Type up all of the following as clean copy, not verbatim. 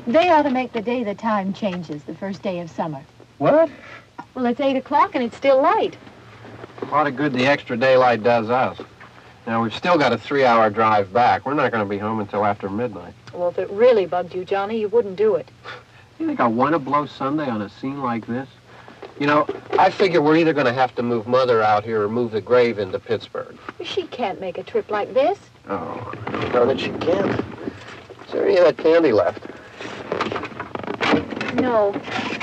They ought to make the day the time changes, the first day of summer. What? Well, it's 8 o'clock and it's still light. A lot of good the extra daylight does us. Now, we've still got a 3-hour drive back. We're not going to be home until after midnight. Well, if it really bugged you, Johnny, you wouldn't do it. You think I want to blow Sunday on a scene like this? You know, I figure we're either going to have to move Mother out here or move the grave into Pittsburgh. She can't make a trip like this. Oh, I don't know that she can't. Is there any of that candy left? No.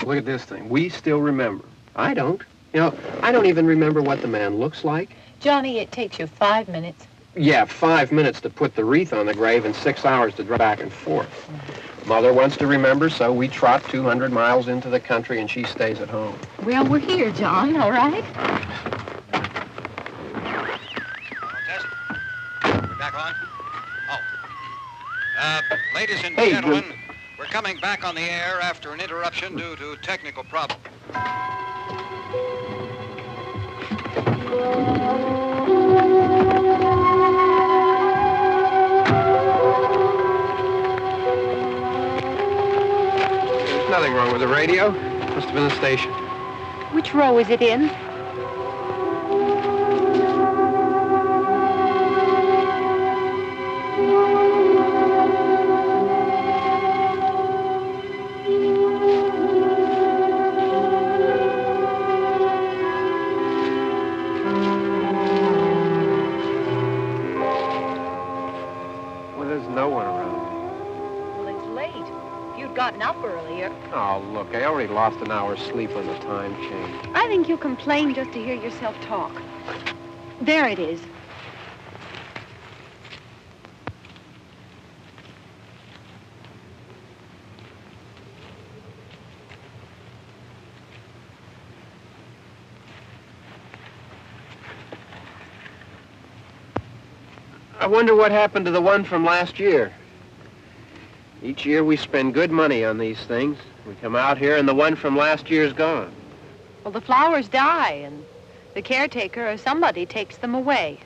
Look at this thing. We still remember. I don't. You know, I don't even remember what the man looks like. Johnny, it takes you 5 minutes. Yeah, 5 minutes to put the wreath on the grave and 6 hours to drive back and forth. Mother wants to remember, so we trot 200 miles into the country and she stays at home. Well, we're here, John, all right? Test. We're back on? Oh. Ladies and Hey, gentlemen, we're coming back on the air after an interruption due to technical problem. There's nothing wrong with the radio. Must have been the station. Which row is it in? Up earlier. Oh, look, I already lost an hour's sleep on the time change. I think you complain just to hear yourself talk. There it is. I wonder what happened to the one from last year. Each year we spend good money on these things. We come out here and the one from last year's gone. Well, the flowers die and the caretaker or somebody takes them away.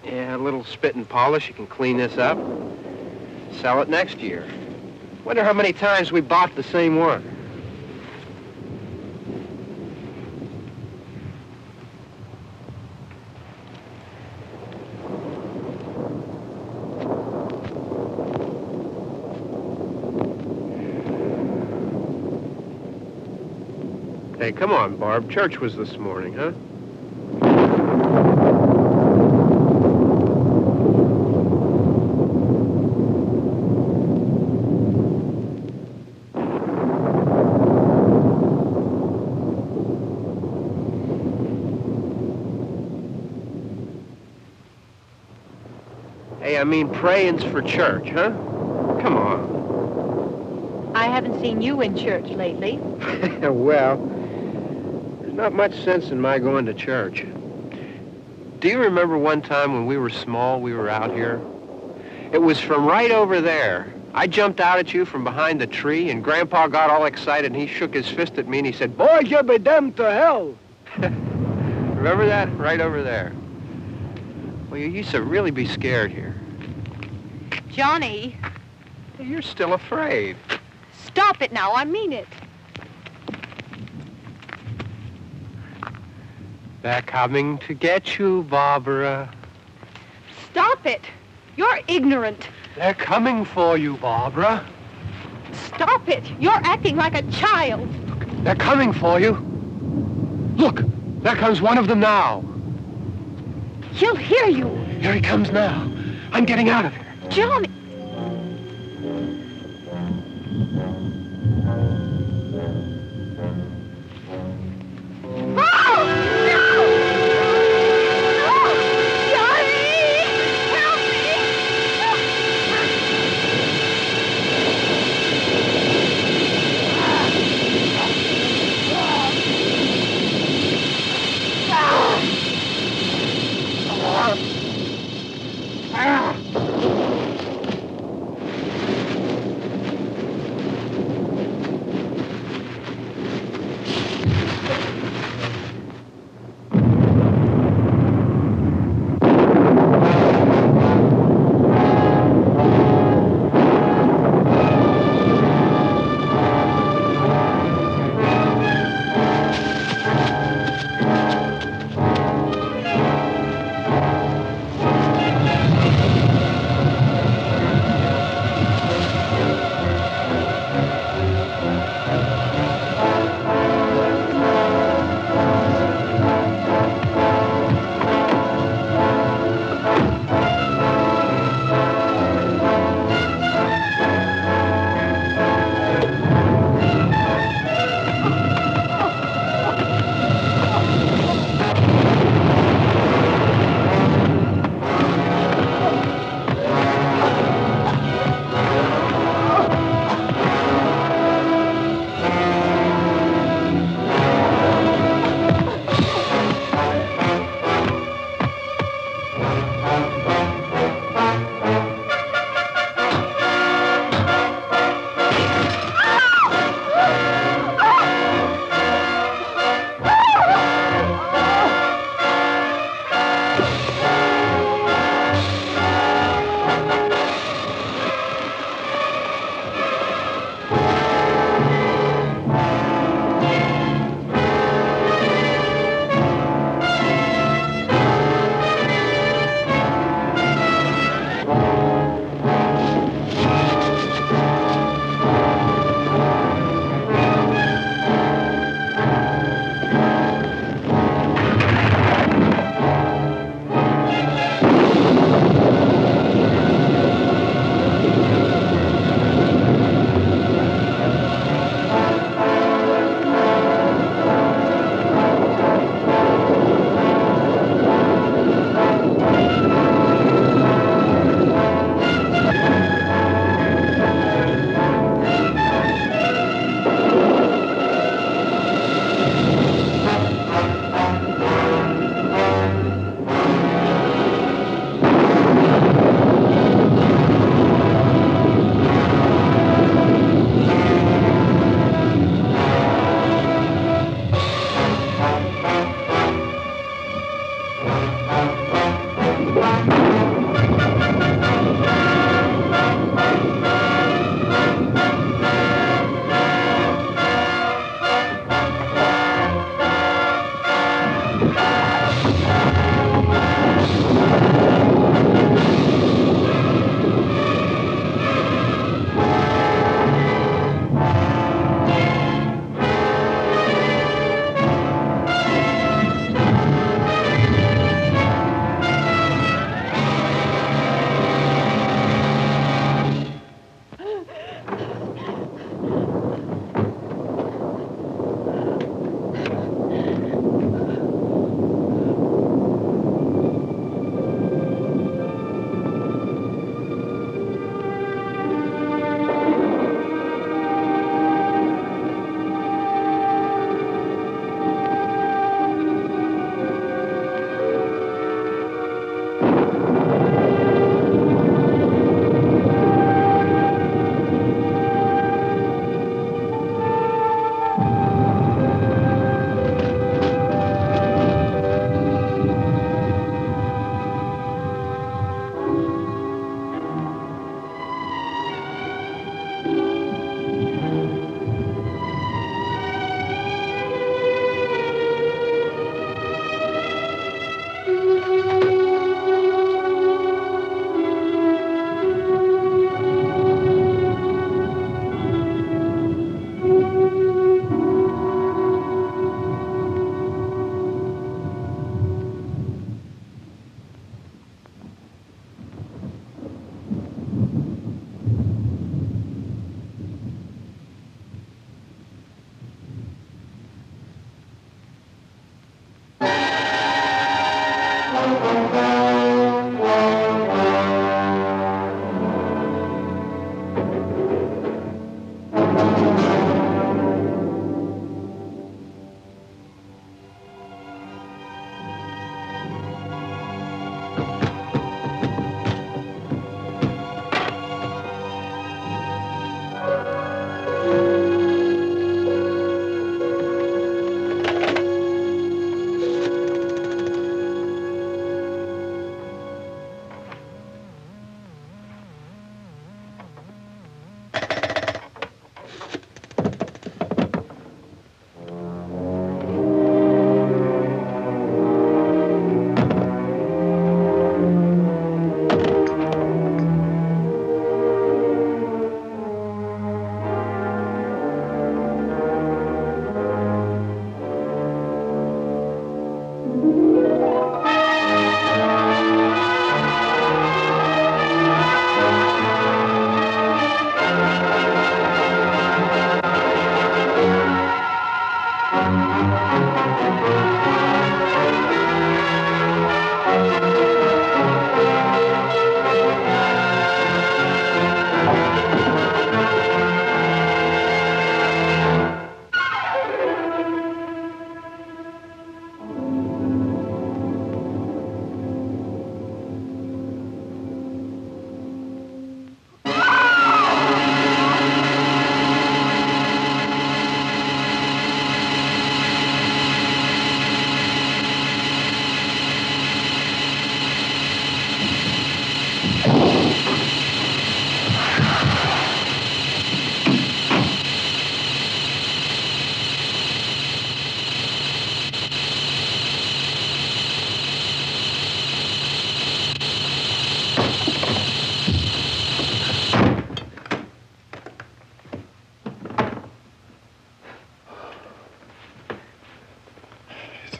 Yeah, a little spit and polish. You can clean this up. Sell it next year. Wonder how many times we bought the same one. Hey, come on, Barb. Church was this morning, huh? Hey, I mean, praying's for church, huh? Come on. I haven't seen you in church lately. Well, not much sense in my going to church. Do you remember one time when we were small, we were out here? It was from right over there. I jumped out at you from behind the tree, and Grandpa got all excited, and he shook his fist at me, and he said, "Boys, you'll be damned to hell." Remember that? Right over there. Well, you used to really be scared here. Johnny. You're still afraid. Stop it now. I mean it. They're coming to get you, Barbara. Stop it. You're ignorant. They're coming for you, Barbara. Stop it. You're acting like a child. They're coming for you. Look, there comes one of them now. He'll hear you. Here he comes now. I'm getting out of here. Johnny.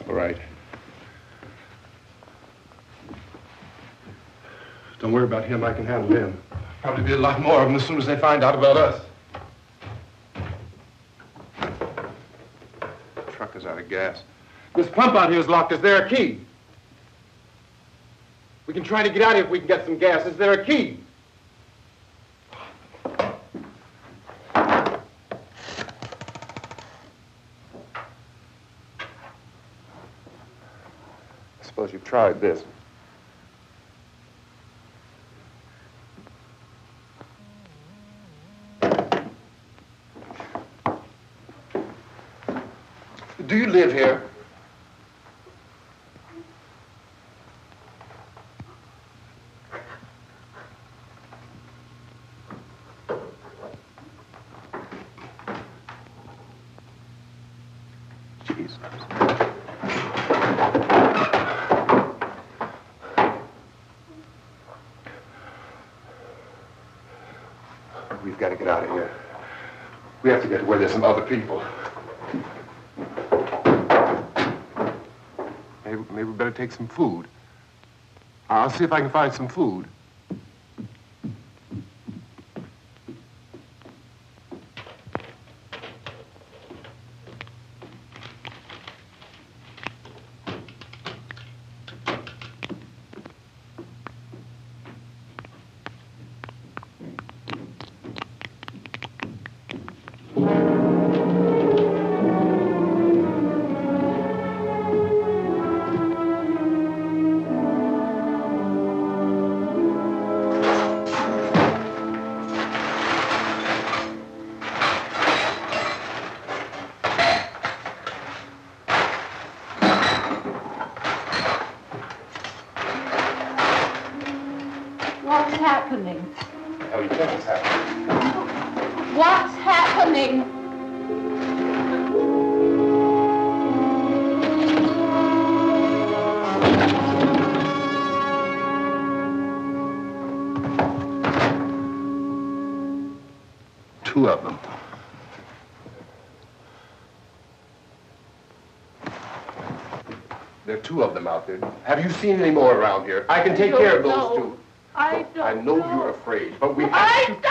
All right. Don't worry about him. I can handle him. Probably be a lot more of them as soon as they find out about us. The truck is out of gas. This pump out here is locked. Is there a key? We can try to get out of here if we can get some gas. Is there a key? I suppose you've tried this. Do you live here? Jesus. We've got to get out of here. We have to get to where there's some other people. Maybe we better take some food. I'll see if I can find some food. What's happening? How do you think it's happening? What's happening? Two of them. There are two of them out there. Have you seen any more around here? I can take care of those two. I don't I know you're afraid, but we have I to... don't know!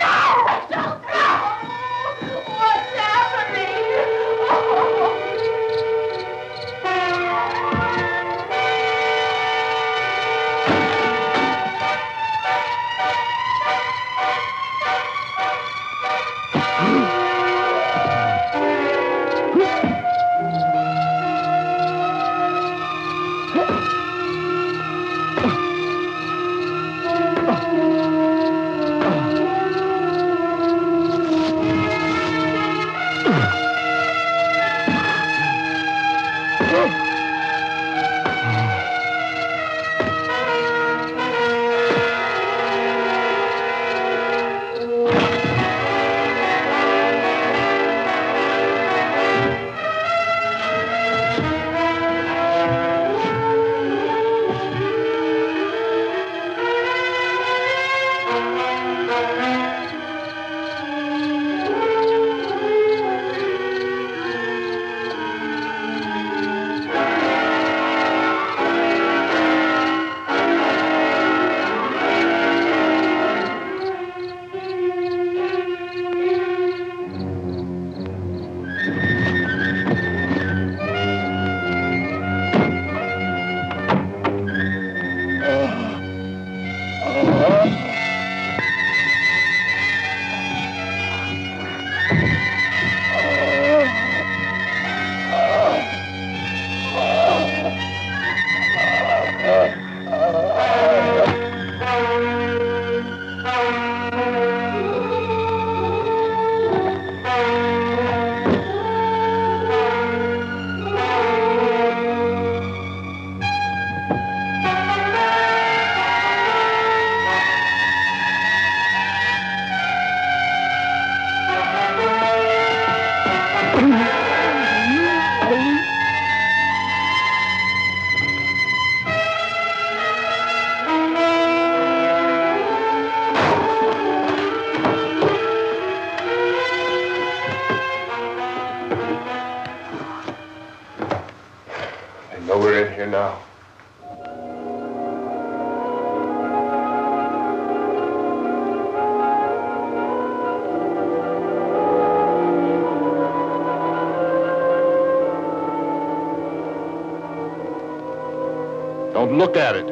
I don't know! What's happening? know we're in here now. Don't look at it.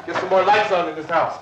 Get some more lights on in this house.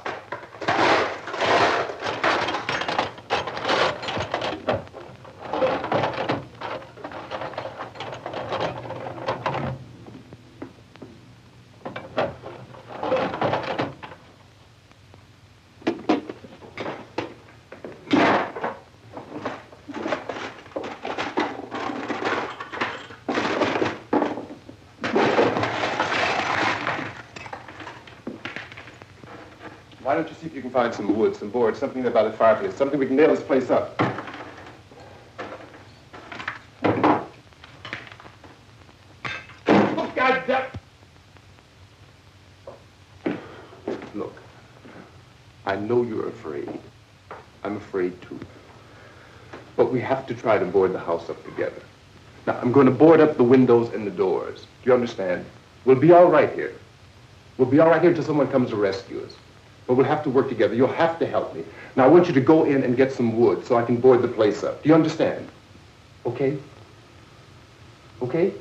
Why don't you see if you can find some wood, some board, something about the fireplace, something we can nail this place up. Oh, God damn! Look, I know you're afraid. I'm afraid too. But we have to try to board the house up together. Now, I'm going to board up the windows and the doors. Do you understand? We'll be all right here. We'll be all right here until someone comes to rescue us. But we'll have to work together. You'll have to help me. Now, I want you to go in and get some wood so I can board the place up. Do you understand? Okay? Okay?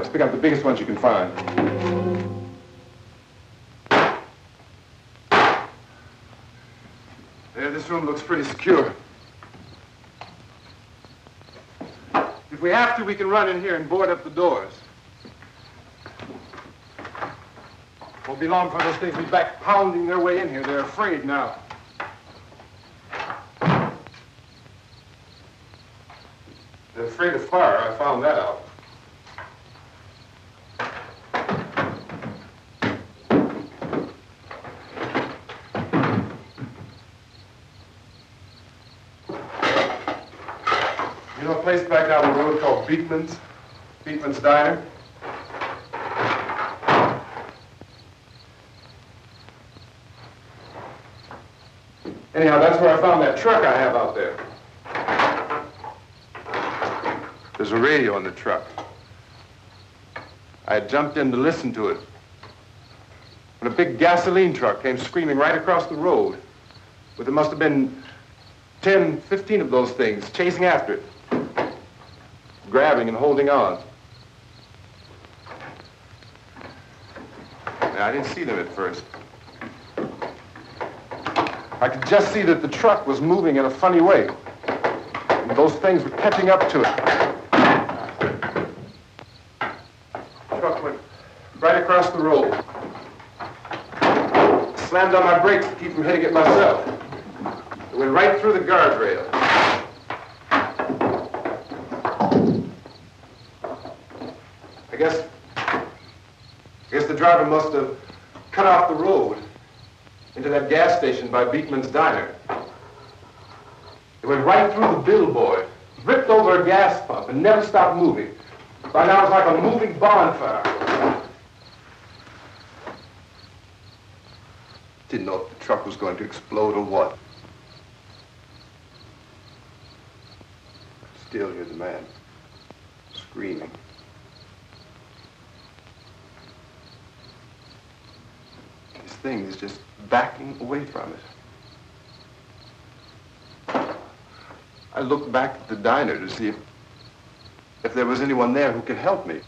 Just pick up the biggest ones you can find. There, this room looks pretty secure. If we have to, we can run in here and board up the doors. Won't be long for those things to be back pounding their way in here. They're afraid now. They're afraid of fire. I found that out. You know a place back down the road called Beekman's Diner? Anyhow, that's where I found that truck I have out there. There's a radio on the truck. I had jumped in to listen to it when a big gasoline truck came screaming right across the road. But there must have been 10, 15 of those things chasing after it, grabbing and holding on. Now, I didn't see them at first. I could just see that the truck was moving in a funny way. And those things were catching up to it. The truck went right across the road. Slammed on my brakes to keep from hitting it myself. It went right through the guardrail. I guess the driver must have cut off the road into that gas station by Beekman's Diner. It went right through the billboard, ripped over a gas pump, and never stopped moving. By now, it's like a moving bonfire. Didn't know if the truck was going to explode or what. Still hear the man screaming. This thing is just backing away from it. I looked back at the diner to see if there was anyone there who could help me. It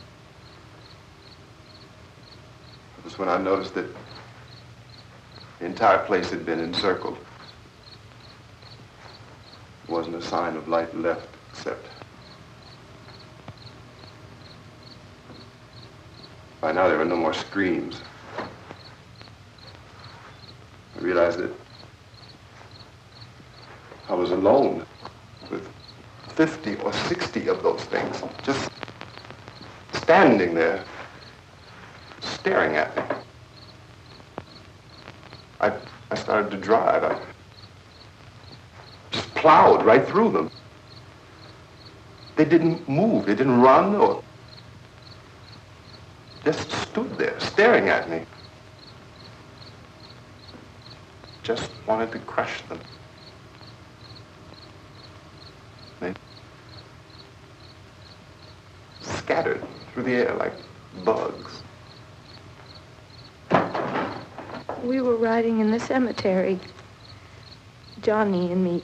was when I noticed that the entire place had been encircled. There wasn't a sign of life left except by now there were no more screams. I realized that I was alone with 50 or 60 of those things, just standing there, staring at me. I started to drive. I just plowed right through them. They didn't move. They didn't run or just stood there, staring at me. Just wanted to crush them. They scattered through the air like bugs. We were riding in the cemetery, Johnny and me.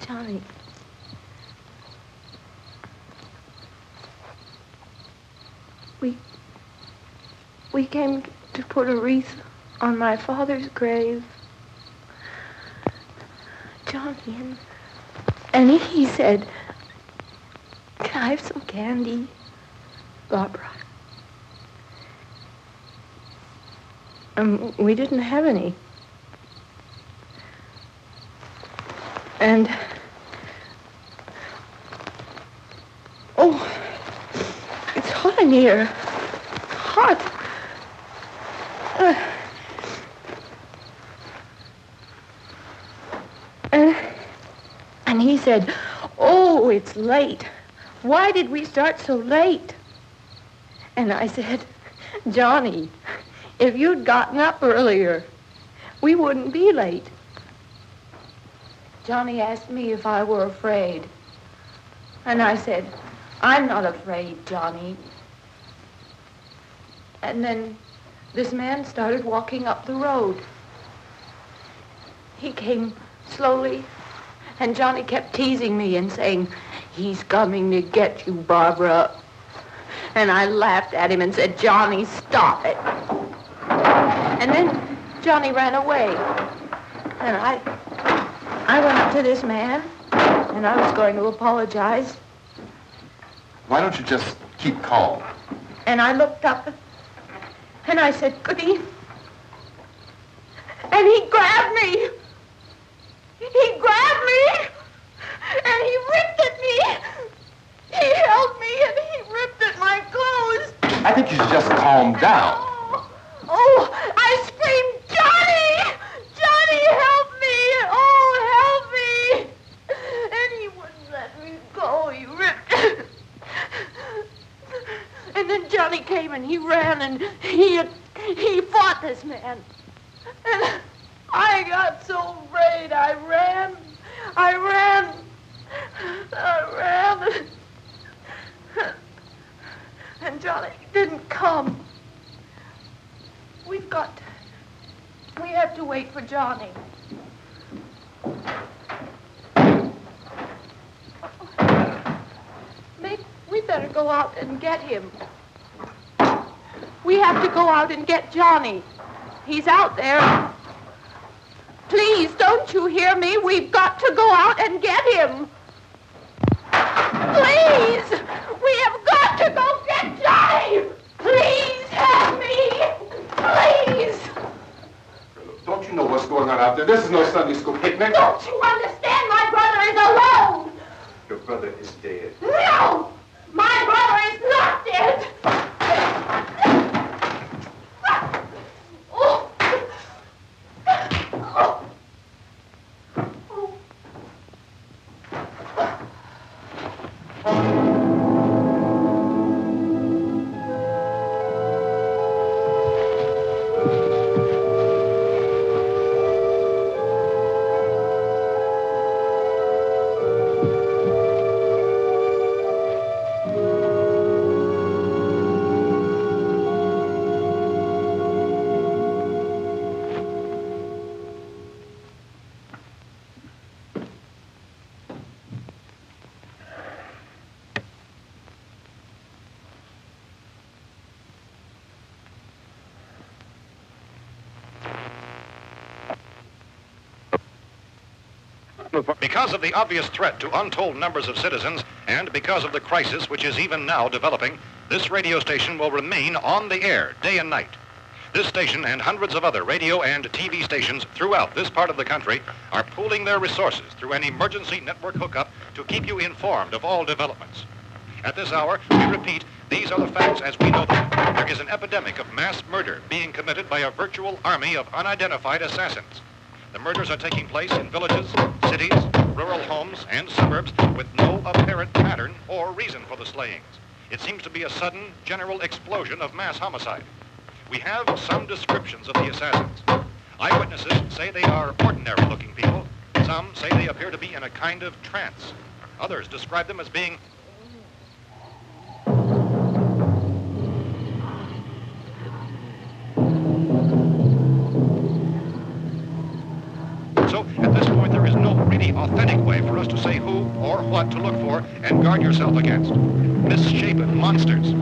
Johnny. We came to put a wreath on my father's grave. Johnny, and he said, "Can I have some candy, Barbara?" We didn't have any. And, oh, it's hot in here. Hot. And he said, "Oh, it's late. Why did we start so late?" And I said, "Johnny, if you'd gotten up earlier, we wouldn't be late." Johnny asked me if I were afraid. And I said, "I'm not afraid, Johnny." And then this man started walking up the road. He came slowly, and Johnny kept teasing me and saying, "He's coming to get you, Barbara." And I laughed at him and said, Johnny, stop it. And then Johnny ran away. And I went up to this man, and I was going to apologize. Why don't you just keep calm? And I looked up, and I said, Goody. And he grabbed me. He grabbed me, and he ripped at me. He held me, and he ripped at my clothes. I think you should just calm down. Oh, I screamed, Johnny! Johnny, help me! Oh, help me! And he wouldn't let me go. He ripped. And then Johnny came and he ran and he fought this man. And I got so afraid. I ran. And Johnny didn't come. We have to wait for Johnny. We better go out and get him. We have to go out and get Johnny. He's out there. Please, don't you hear me? We've got to go out and get him. Please! We have got to go get Johnny! Please help me! Please! Don't you know what's going on out there? This is no Sunday school picnic. Don't you understand? My brother is alone! Your brother is dead. No! My brother is not dead! Oh. Oh. Because of the obvious threat to untold numbers of citizens, and because of the crisis which is even now developing, this radio station will remain on the air day and night. This station and hundreds of other radio and TV stations throughout this part of the country are pooling their resources through an emergency network hookup to keep you informed of all developments. At this hour, we repeat, these are the facts as we know them. There is an epidemic of mass murder being committed by a virtual army of unidentified assassins. The murders are taking place in villages, cities, rural homes, and suburbs with no apparent pattern or reason for the slayings. It seems to be a sudden, general explosion of mass homicide. We have some descriptions of the assassins. Eyewitnesses say they are ordinary-looking people. Some say they appear to be in a kind of trance. Others describe them as being So, at this point, there is no really authentic way for us to say who or what to look for and guard yourself against. Misshapen monsters.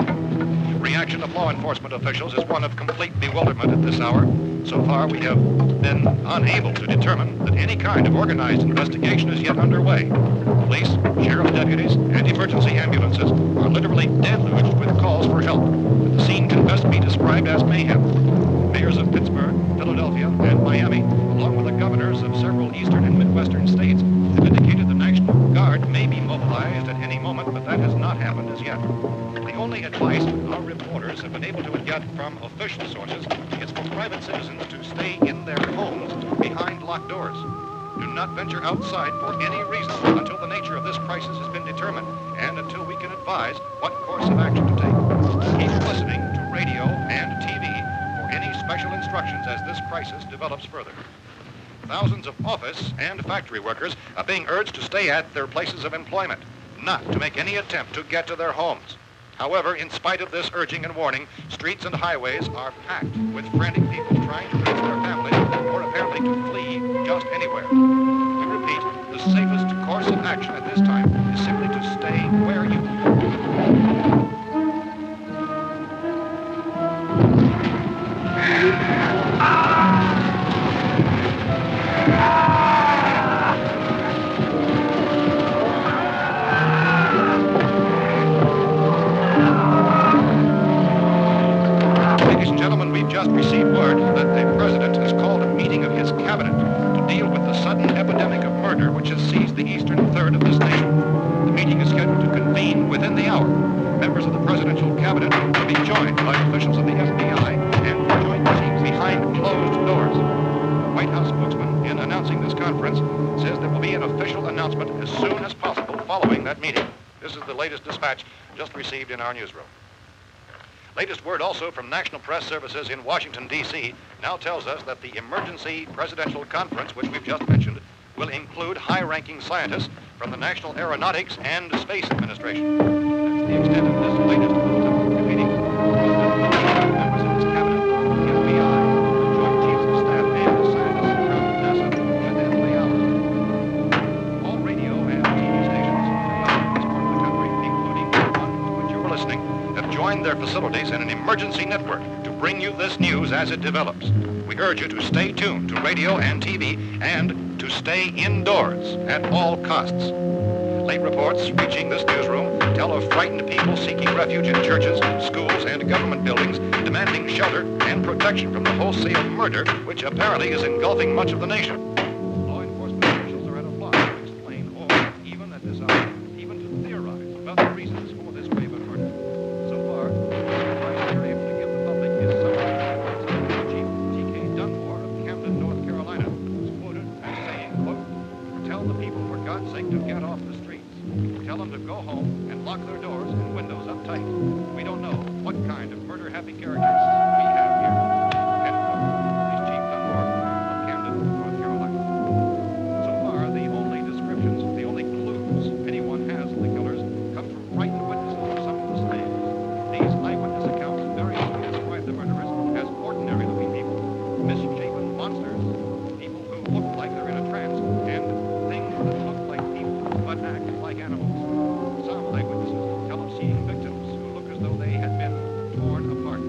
Reaction of law enforcement officials is one of complete bewilderment at this hour. So far, we have been unable to determine that any kind of organized investigation is yet underway. Police, sheriff's deputies, and emergency ambulances are literally deluged with calls for help. The scene can best be described as mayhem. Mayors of Pittsburgh, Philadelphia, and Miami, along with the governors of several eastern and midwestern states, have indicated the National Guard may be mobilized at any moment, but that has not happened as yet. The only advice our reporters have been able to get from official sources is for private citizens to stay in their homes behind locked doors. Do not venture outside for any reason until the nature of this crisis has been determined and until we can advise what course of action to take. Keep listening to radio and TV for any special instructions as this crisis develops further. Thousands of office and factory workers are being urged to stay at their places of employment, not to make any attempt to get to their homes. However, in spite of this urging and warning, streets and highways are packed with frantic people trying to reach their families or apparently to flee just anywhere. We repeat, the safest course of action at this time is simply to stay where you are. received word that the president has called a meeting of his cabinet to deal with the sudden epidemic of murder which has seized the eastern third of this nation. The meeting is scheduled to convene within the hour. Members of the presidential cabinet will be joined by officials of the FBI and joint teams behind closed doors. The White House spokesman, in announcing this conference, says there will be an official announcement as soon as possible following that meeting. This is the latest dispatch just received in our newsroom. Latest word also from National Press Services in Washington, D.C. now tells us that the emergency presidential conference, which we've just mentioned, will include high-ranking scientists from the National Aeronautics and Space Administration. That's the extent of this latest meeting. Members of his cabinet, the FBI, the Joint Chiefs of Staff, and the scientists from NASA within the hour. All radio and TV stations throughout this part of the country, including the one to which you're listening, have joined their facilities in an emergency network to bring you this news as it develops. We urge you to stay tuned to radio and TV and to stay indoors at all costs. Late reports reaching this newsroom tell of frightened people seeking refuge in churches, schools, and government buildings, demanding shelter and protection from the wholesale murder which apparently is engulfing much of the nation. Law enforcement officials are at a loss to explain or even at this hour, even to theorize about the reasons for this wave of murder. So far, the advice they're able to give the public is something Chief T.K. Dunmore of Camden, North Carolina, was quoted as saying, quote, "Tell the people, for God's sake, to get off the streets. Tell them to go home and lock their doors and windows up tight. We don't know what kind of murder-happy characters we have here." End quote. He's Chief Dunmore of Camden, North Carolina. So far, the only descriptions, the only clues anyone has of the killers come from frightened witnesses of some of the slaves. These eyewitness accounts variously describe the murderers as ordinary-looking people, misshapen monsters, people who look like they're in a trance, and things that look like people but act like animals. Some eyewitnesses tell of seeing victims who look as though they had been torn apart.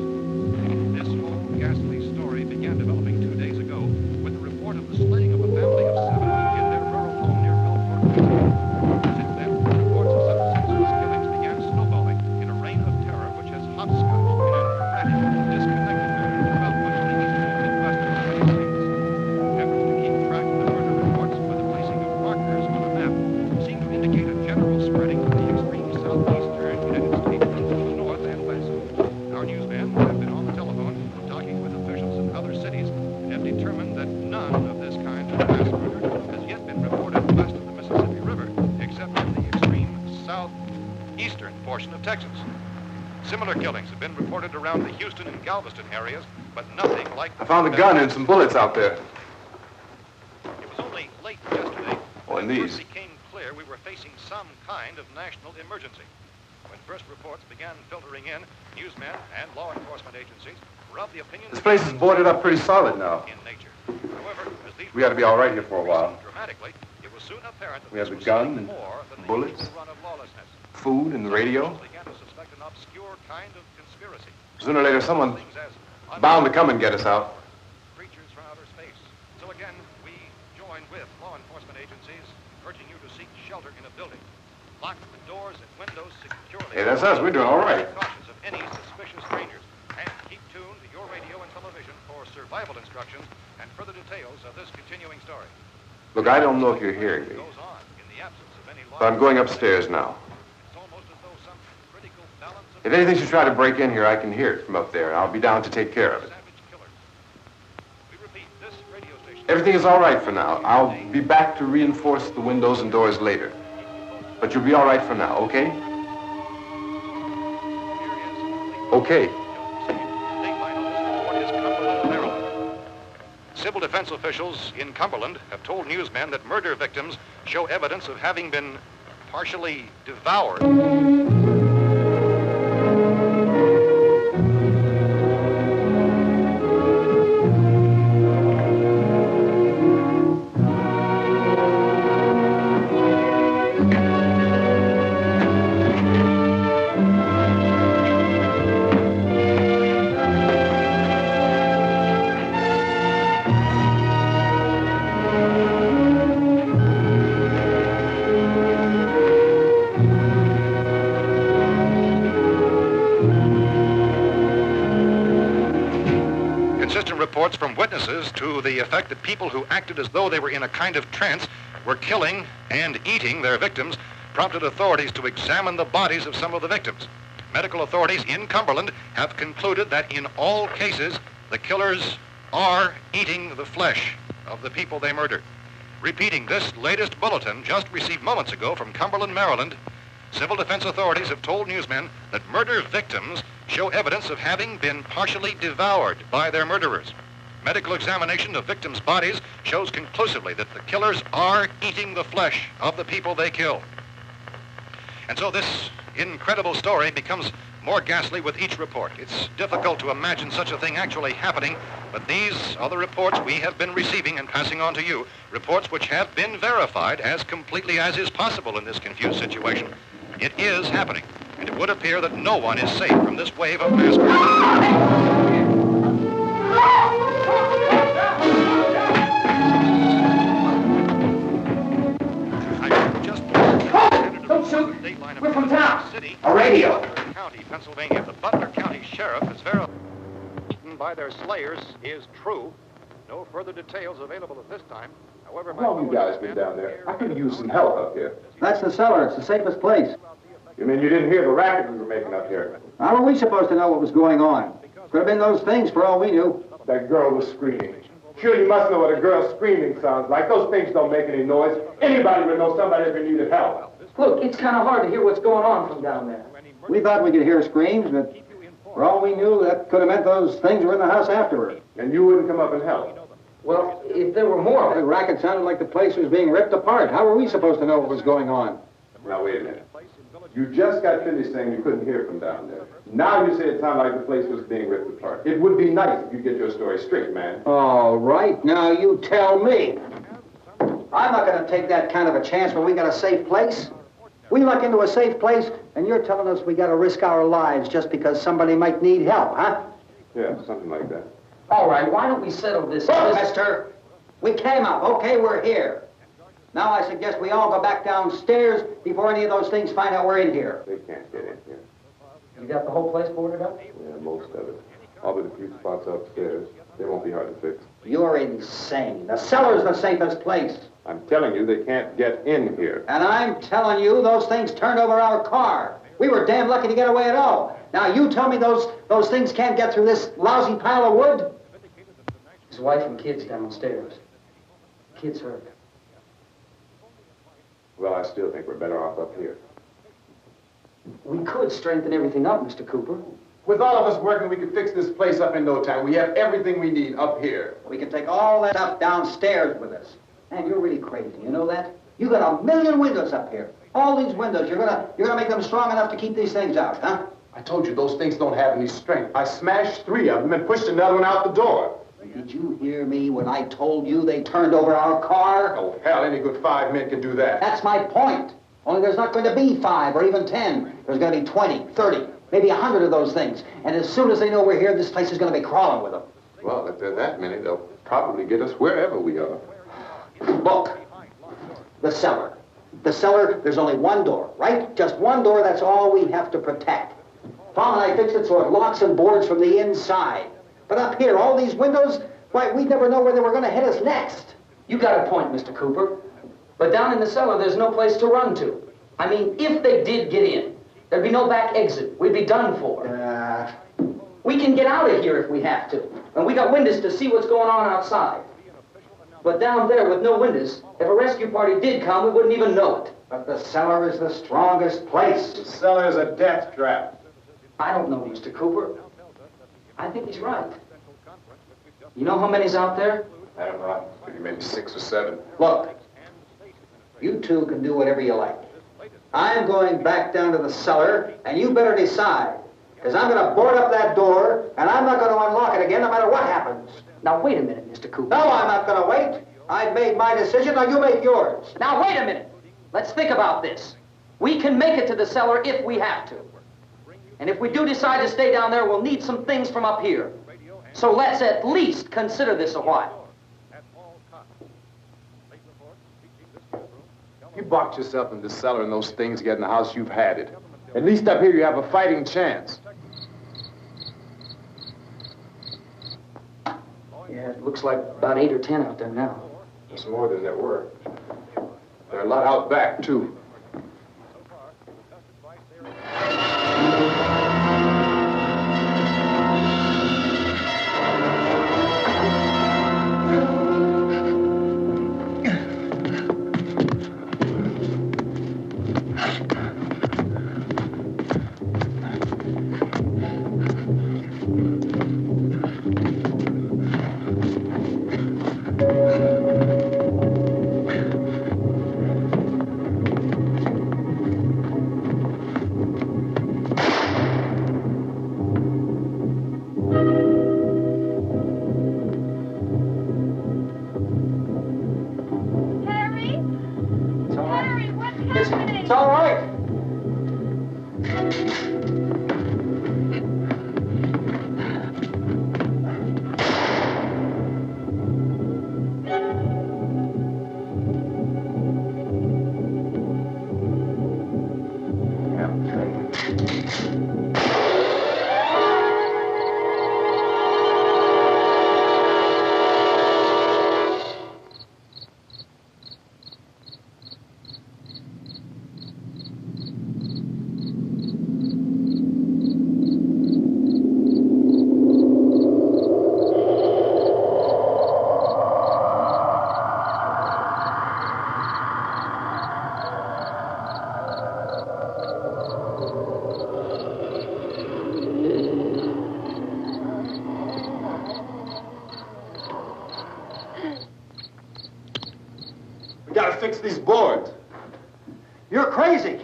This whole ghastly story began developing 2 days ago with the report of the slaying of a family of 7 in their rural home near Gulfport, Virginia. Since then, reports of such senseless killings began snowballing in a reign of terror which has hopscotched in an erratic, disconnected manner throughout much of the eastern and midwestern United States. Efforts to keep track of the murder reports with the placing of markers on a map seem to indicate a general spreading of the extreme southeastern United States to the north and west. Our newsmen have been on the telephone talking with officials in other cities and have determined that none of this kind of mass murder has yet been reported west of the Mississippi River, except in the extreme southeastern portion of Texas. Similar killings have been reported around the Houston and Galveston areas, but nothing like the... I found a gun and some bullets out there. It was only late yesterday Oh, and when it these. first became clear we were facing some kind of national emergency. When first reports began filtering in, newsmen and law enforcement agencies were of the opinion... This place is boarded up pretty solid now. ...in nature. However, as these We ought to be all right here for a while. dramatically, it was soon apparent that We have this the was gun something and more than bullets. the usual run of lawlessness. Food and the radio. Some began to suspect an obscure kind of conspiracy. Sooner or later, someone Things as bound to come and get us out. creatures from outer space. So again, we join with law enforcement agencies, urging you to seek shelter in a building. Lock the doors and windows securely. Hey, that's us. We're doing all right. Be cautious of any suspicious strangers. And keep tuned to your radio and television for survival instructions and further details of this continuing story. Look, I don't know if you're hearing me, Goes on in the absence of any law. but I'm going upstairs now. It's almost as though some critical balance of If anything should try to break in here, I can hear it from up there. I'll be down to take care of it. savage killers. We repeat, this radio station... Everything is all right for now. I'll be back to reinforce the windows and doors later. But you'll be all right for now, okay? Okay. Civil defense officials in Cumberland have told newsmen that murder victims show evidence of having been partially devoured. inconsistent reports from witnesses to the effect that people who acted as though they were in a kind of trance were killing and eating their victims prompted authorities to examine the bodies of some of the victims. Medical authorities in Cumberland have concluded that in all cases, the killers are eating the flesh of the people they murdered. Repeating this latest bulletin just received moments ago from Cumberland, Maryland, civil defense authorities have told newsmen that murder victims show evidence of having been partially devoured by their murderers. Medical examination of victims' bodies shows conclusively that the killers are eating the flesh of the people they kill. And so this incredible story becomes more ghastly with each report. It's difficult to imagine such a thing actually happening, but these are the reports we have been receiving and passing on to you, reports which have been verified as completely as is possible in this confused situation. It is happening, and it would appear that no one is safe from this wave of mass murder. Don't shoot! We're from town. A radio. County, Pennsylvania. The Butler County Sheriff has verified by their slayers is true. No further details available at this time. However, How long you guys been down there? I could use some help up here. That's the cellar. It's the safest place. You mean you didn't hear the racket we were making up here? How were we supposed to know what was going on? Could have been those things for all we knew. That girl was screaming. Sure, you must know what a girl screaming sounds like. Those things don't make any noise. Anybody would know somebody ever needed help. Look, it's kind of hard to hear what's going on from down there. We thought we could hear screams, but for all we knew, that could have meant those things were in the house afterward. And you wouldn't come up and help? Well, if there were more... The racket sounded like the place was being ripped apart. How were we supposed to know what was going on? Now, wait a minute. You just got finished saying you couldn't hear from down there. Now you say it sounded like the place was being ripped apart. It would be nice if you get your story straight, man. All right, now you tell me. I'm not going to take that kind of a chance when we got a safe place. We luck into a safe place, and you're telling us we got to risk our lives just because somebody might need help, huh? Yeah, something like that. All right, why don't we settle this... Look, mister, we came up. Okay, we're here. Now I suggest we all go back downstairs before any of those things find out we're in here. They can't get in here. You got the whole place boarded up? Yeah, most of it. All but a few spots upstairs. They won't be hard to fix. You're insane. The cellar's the safest place. I'm telling you, they can't get in here. And I'm telling you, those things turned over our car. We were damn lucky to get away at all. Now you tell me those things can't get through this lousy pile of wood? His wife and kids downstairs. Kids hurt. Well, I still think we're better off up here. We could strengthen everything up, Mr. Cooper. With all of us working, we could fix this place up in no time. We have everything we need up here. We can take all that stuff downstairs with us. Man, you're really crazy, you know that? You got 1 million windows up here. All these windows, you're gonna make them strong enough to keep these things out, huh? I told you those things don't have any strength. I smashed 3 of them and pushed another one out the door. Did you hear me when I told you they turned over our car? Oh, hell, any good 5 men can do that. That's my point. Only there's not going to be 5 or even 10. There's going to be 20, 30, maybe 100 of those things. And as soon as they know we're here, this place is going to be crawling with them. Well, if there are that many, they'll probably get us wherever we are. Look, the cellar. The cellar, there's only one door, right? Just one door, that's all we have to protect. Tom and I fixed it so it locks and boards from the inside. But up here, all these windows, why, we'd never know where they were going to hit us next. You got a point, Mr. Cooper. But down in the cellar, there's no place to run to. I mean, if they did get in, there'd be no back exit. We'd be done for. We can get out of here if we have to. And we got windows to see what's going on outside. But down there with no windows, if a rescue party did come, we wouldn't even know it. But the cellar is the strongest place. The cellar is a death trap. I don't know, Mr. Cooper. I think he's right. You know how many's out there? I don't know. Maybe 6 or 7. Look, you two can do whatever you like. I'm going back down to the cellar, and you better decide. Because I'm going to board up that door, and I'm not going to unlock it again no matter what happens. Now, wait a minute, Mr. Cooper. No, I'm not going to wait. I've made my decision, now you make yours. Now, wait a minute. Let's think about this. We can make it to the cellar if we have to. And if we do decide to stay down there, we'll need some things from up here. So let's at least consider this a while. You boxed yourself in the cellar and those things get in the house, you've had it. At least up here you have a fighting chance. Yeah, it looks like about 8 or 10 out there now. There's more than there were. There are a lot out back, too. It's all right. We gotta fix these boards. You're crazy.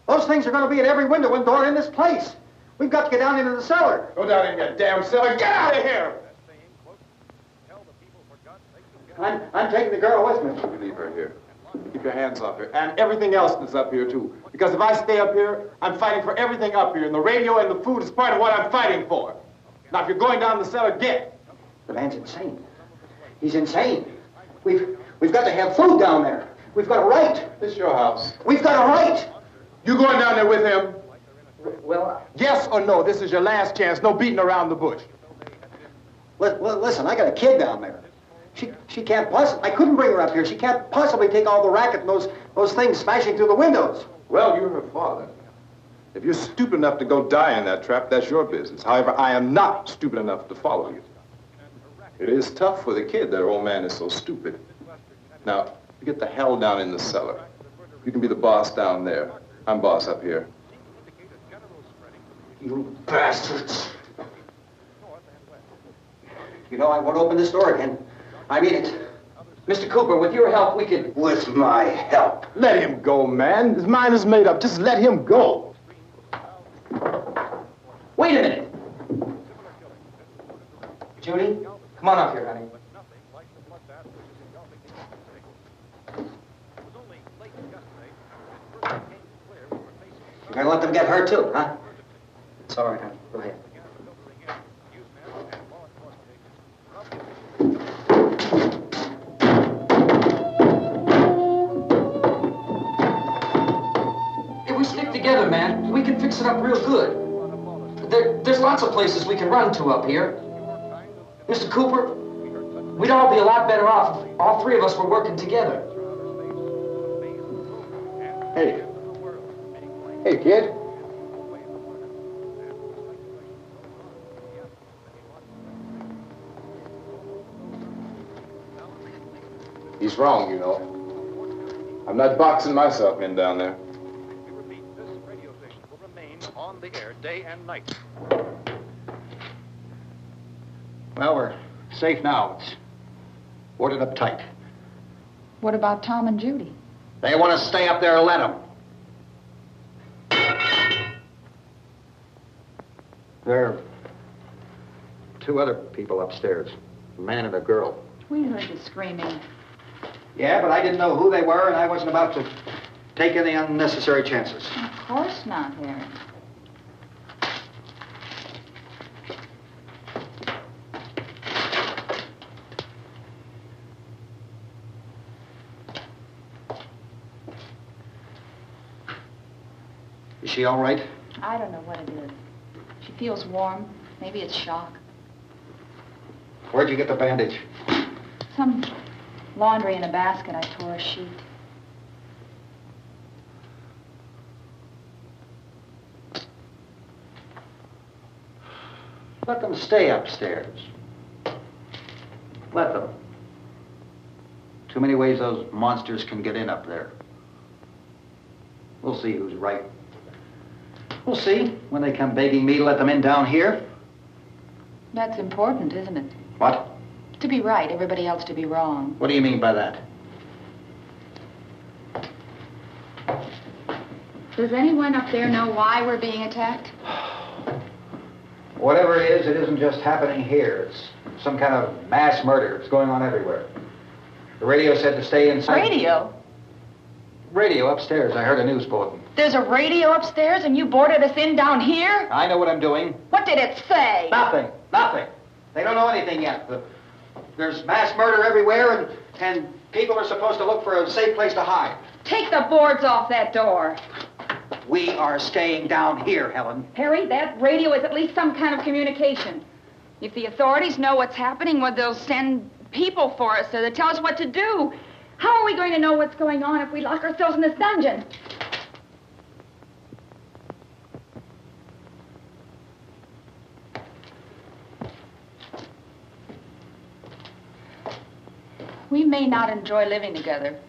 Those things are going to be at every window and door in this place. We've got to get down into the cellar. Go down in your damn cellar. Get out of here! I'm taking the girl with me. You leave her here. Keep your hands off her. And everything else that's up here, too. Because if I stay up here, I'm fighting for everything up here. And the radio and the food is part of what I'm fighting for. Now, if you're going down the cellar, get. The man's insane. He's insane. We've got to have food down there. We've got a right. This is your house. We've got a right. You going down there with him? Well, Yes or no? This is your last chance. No beating around the bush. Listen, I got a kid down there. She can't possibly. I couldn't bring her up here. She can't possibly take all the racket and those things smashing through the windows. Well, you're her father. If you're stupid enough to go die in that trap, that's your business. However, I am not stupid enough to follow you. It is tough for the kid that her old man is so stupid. Now, you get the hell down in the cellar. You can be the boss down there. I'm boss up here. You bastards. You know, I won't open this door again. I mean it. Mr. Cooper, with your help, we could... With my help. Let him go, man. His mind is made up. Just let him go. Wait a minute. Judy, come on up here, honey. You're gonna let them get hurt too, huh? It's all right, honey. Go ahead. If we stick together, man, we can fix it up real good. There's lots of places we can run to up here. Mr. Cooper, we'd all be a lot better off if all three of us were working together. Hey. Hey, kid. He's wrong, you know. I'm not boxing myself in down there. We repeat, this radio station will remain on the air day and night. Well, we're safe now. It's boarded up tight. What about Tom and Judy? They want to stay up there, let them. There are two other people upstairs, a man and a girl. We heard the screaming. Yeah, but I didn't know who they were, and I wasn't about to take any unnecessary chances. Of course not, Harry. Is she all right? I don't know what it is. She feels warm. Maybe it's shock. Where'd you get the bandage? Some laundry in a basket. I tore a sheet. Let them stay upstairs. Let them. Too many ways those monsters can get in up there. We'll see who's right. We'll see when they come begging me to let them in down here. That's important, isn't it? What? To be right, everybody else to be wrong. What do you mean by that? Does anyone up there know why we're being attacked? Whatever it is, it isn't just happening here. It's some kind of mass murder. It's going on everywhere. The radio said to stay inside. Radio? Radio upstairs. I heard a news bulletin. There's a radio upstairs and you boarded us in down here? I know what I'm doing. What did it say? Nothing. Nothing. They don't know anything yet. There's mass murder everywhere, and people are supposed to look for a safe place to hide. Take the boards off that door. We are staying down here, Helen. Harry, that radio is at least some kind of communication. If the authorities know what's happening, well, they'll send people for us so they tell us what to do. How are we going to know what's going on if we lock ourselves in this dungeon? We may not enjoy living together,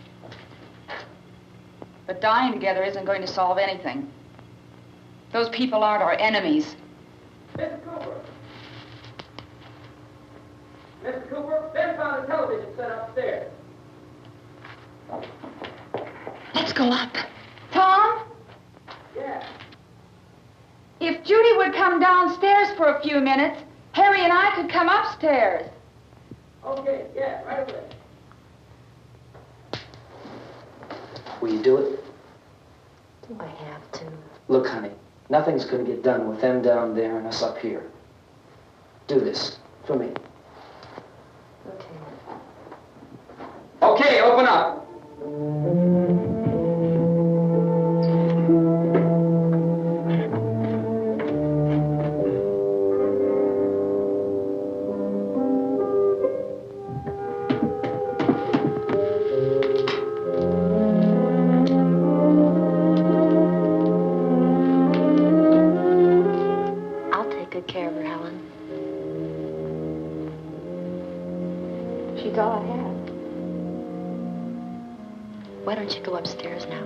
but dying together isn't going to solve anything. Those people aren't our enemies. Mr. Cooper! Mr. Cooper, Ben found a television set upstairs. Let's go up. Tom? Yeah. If Judy would come downstairs for a few minutes, Harry and I could come upstairs. Okay, yeah, right away. Will you do it? Do I have to? Look, honey, nothing's going to get done with them down there and us up here. Do this for me. Okay. Okay, open up. I'll take good care of her, Helen. She's all I have. Why don't you go upstairs now?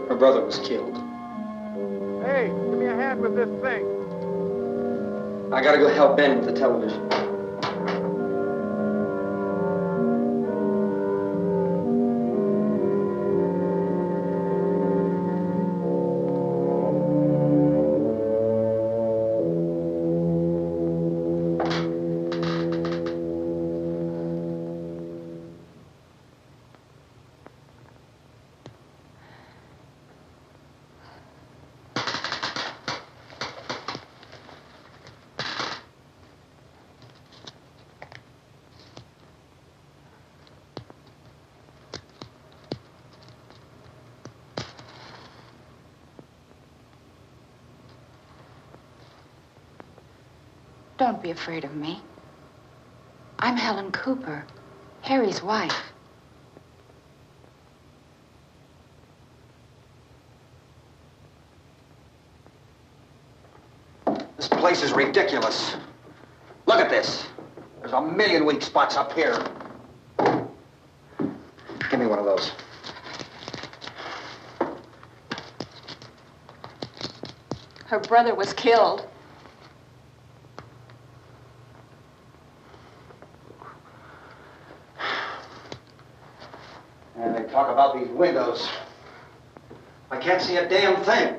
Her brother was killed. Hey, give me a hand with this thing. I gotta go help Ben with the television. Don't be afraid of me. I'm Helen Cooper, Harry's wife. This place is ridiculous. Look at this. There's a million weak spots up here. Give me one of those. Her brother was killed. And they talk about these windows. I can't see a damn thing.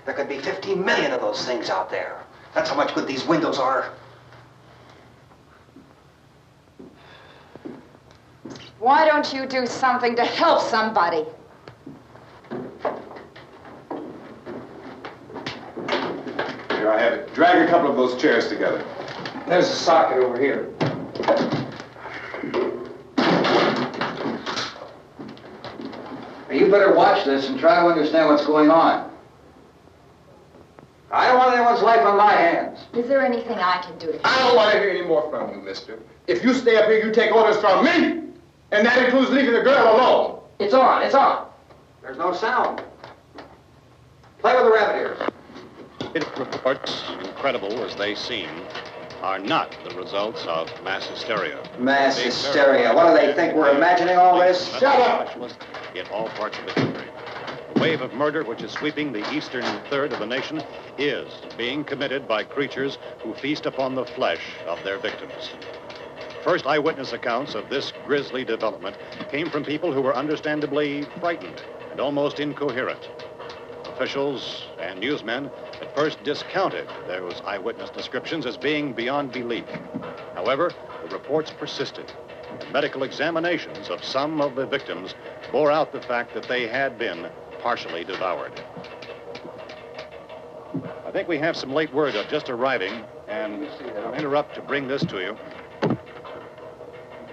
There could be 15 million of those things out there. That's how much good these windows are. Why don't you do something to help somebody? Here, I have it. Drag a couple of those chairs together. There's a socket over here. You better watch this and try to understand what's going on. I don't want anyone's life on my hands. Is there anything I can do to I don't want to hear any more from you, mister. If you stay up here, you take orders from me. And that includes leaving the girl alone. It's on, it's on. There's no sound. Play with the rabbit ears. Reports, incredible as they seem, are not the results of mass hysteria. Mass hysteria. What do they think? We're imagining all this? Shut up! In all parts of the country. The wave of murder which is sweeping the eastern third of the nation is being committed by creatures who feast upon the flesh of their victims. First eyewitness accounts of this grisly development came from people who were understandably frightened and almost incoherent. Officials and newsmen at first discounted those eyewitness descriptions as being beyond belief. However, the reports persisted. Medical examinations of some of the victims bore out the fact that they had been partially devoured. I think we have some late word just arriving, and I'll interrupt to bring this to you.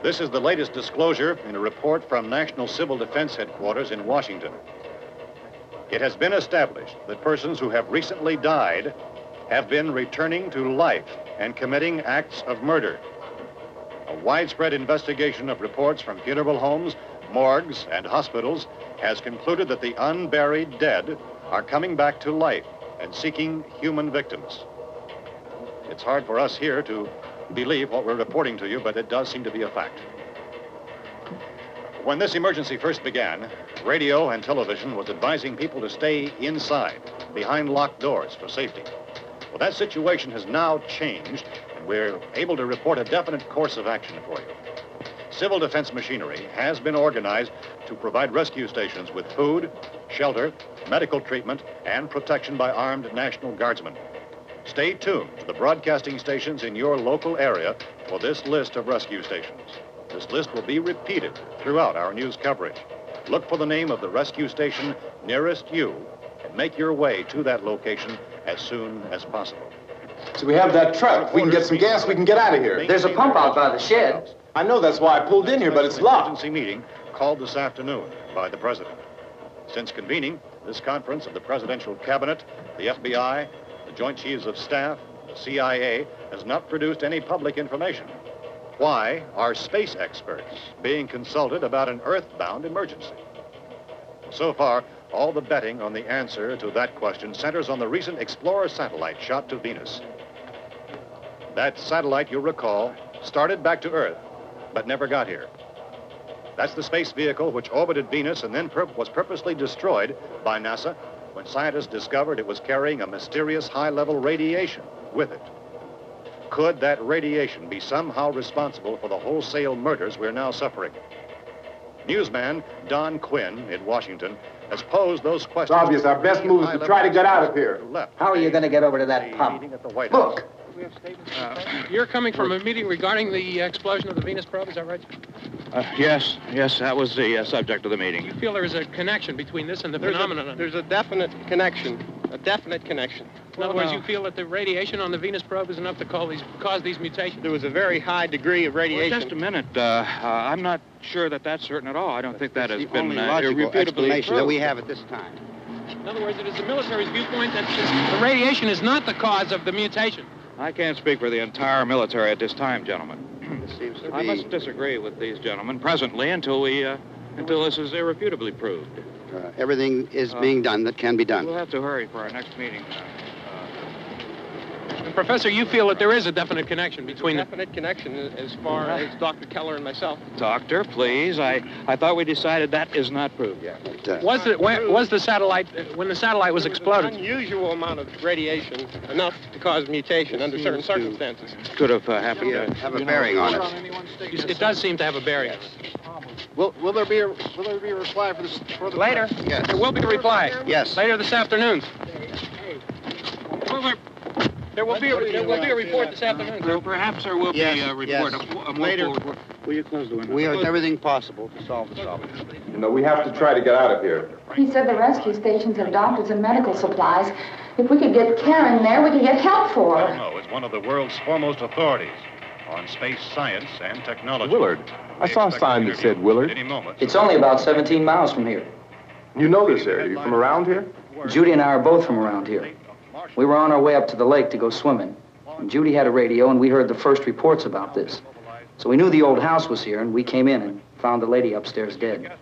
This is the latest disclosure in a report from National Civil Defense Headquarters in Washington. It has been established that persons who have recently died have been returning to life and committing acts of murder. A widespread investigation of reports from funeral homes, morgues, and hospitals has concluded that the unburied dead are coming back to life and seeking human victims. It's hard for us here to believe what we're reporting to you, but it does seem to be a fact. When this emergency first began, radio and television was advising people to stay inside, behind locked doors for safety. Well, that situation has now changed, and we're able to report a definite course of action for you. Civil defense machinery has been organized to provide rescue stations with food, shelter, medical treatment, and protection by armed National Guardsmen. Stay tuned to the broadcasting stations in your local area for this list of rescue stations. This list will be repeated throughout our news coverage. Look for the name of the rescue station nearest you and make your way to that location as soon as possible. So we have that truck. If we can get some gas, we can get out of here. There's a pump out by the shed. I know, that's why I pulled in here, but it's locked. Emergency meeting called this afternoon by the president. Since convening this conference of the presidential cabinet, the FBI, the Joint Chiefs of Staff, the CIA has not produced any public information. Why are space experts being consulted about an earthbound emergency? So far, all the betting on the answer to that question centers on the recent Explorer satellite shot to Venus. That satellite, you'll recall, started back to Earth, but never got here. That's the space vehicle which orbited Venus and then was purposely destroyed by NASA when scientists discovered it was carrying a mysterious high-level radiation with it. Could that radiation be somehow responsible for the wholesale murders we're now suffering? Newsman Don Quinn in Washington has posed those questions. It's obvious our best move is to try to get out of here. How are you going to get over to that pump? Look. You're coming from a meeting regarding the explosion of the Venus probe, is that right? Yes, that was the subject of the meeting. You feel there is a connection between this and the phenomenon? There's a definite connection. In other words, you feel that the radiation on the Venus probe is enough to cause these mutations? There was a very high degree of radiation. Well, just a minute. I'm not sure that that's certain at all. I don't think that has been logical explanation that we have at this time. In other words, it is the military's viewpoint that the radiation is not the cause of the mutation. I can't speak for the entire military at this time, gentlemen. This seems to be... I must disagree with these gentlemen presently until this is irrefutably proved. Everything is being done that can be done. We'll have to hurry for our next meeting. And Professor, you feel that there is a definite connection between Definite connection as far as Dr. Keller and myself. Doctor, please. I thought we decided that is not proved yet. Was the satellite, when the satellite was exploded? An unusual amount of radiation, enough to cause mutation under certain circumstances. Could have happened. Have a bearing on it. It does seem to have a bearing. Will there be a reply for the Later? Yes. There will be a reply. Yes. Later this afternoon. There will be a report this afternoon. Perhaps there will be a report. Later. Will you close the window? We are doing everything possible to solve the problem. You know, we have to try to get out of here. He said the rescue stations have doctors and medical supplies. If we could get care in there, we could get help for her. No, it's one of the world's foremost authorities on space science and technology. Willard. I saw a sign that said Willard. Any moment. It's only about 17 miles from here. You know this area. You from around here? Judy and I are both from around here. We were on our way up to the lake to go swimming. And Judy had a radio, and we heard the first reports about this. So we knew the old house was here, and we came in and found the lady upstairs dead.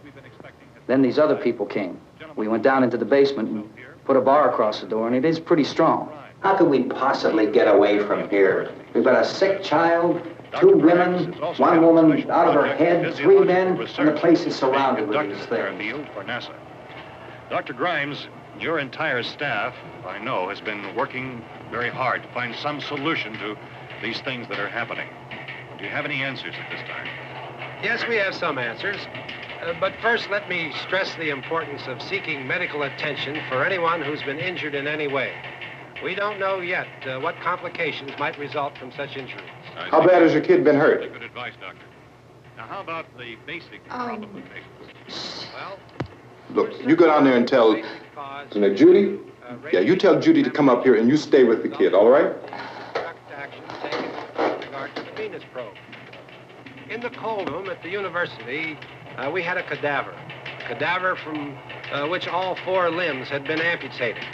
Then these other people came. We went down into the basement and put a bar across the door, and it is pretty strong. How could we possibly get away from here? We've got a sick child, 2 women, 1 woman out of her head, 3 men, and the place is surrounded with these things. For NASA. Dr. Grimes, your entire staff, I know, has been working very hard to find some solution to these things that are happening. Do you have any answers at this time? Yes, we have some answers. But first, let me stress the importance of seeking medical attention for anyone who's been injured in any way. We don't know yet what complications might result from such injuries. How bad has your kid been hurt? Good advice, Doctor. Now, how about the basic problem of patients? Well, Look, you go down there and tell, Judy? Yeah, you tell Judy to come up here and you stay with the kid, all right? Action taken with regard to the Venus probe. In the cold room at the university, we had a cadaver from which all 4 limbs had been amputated.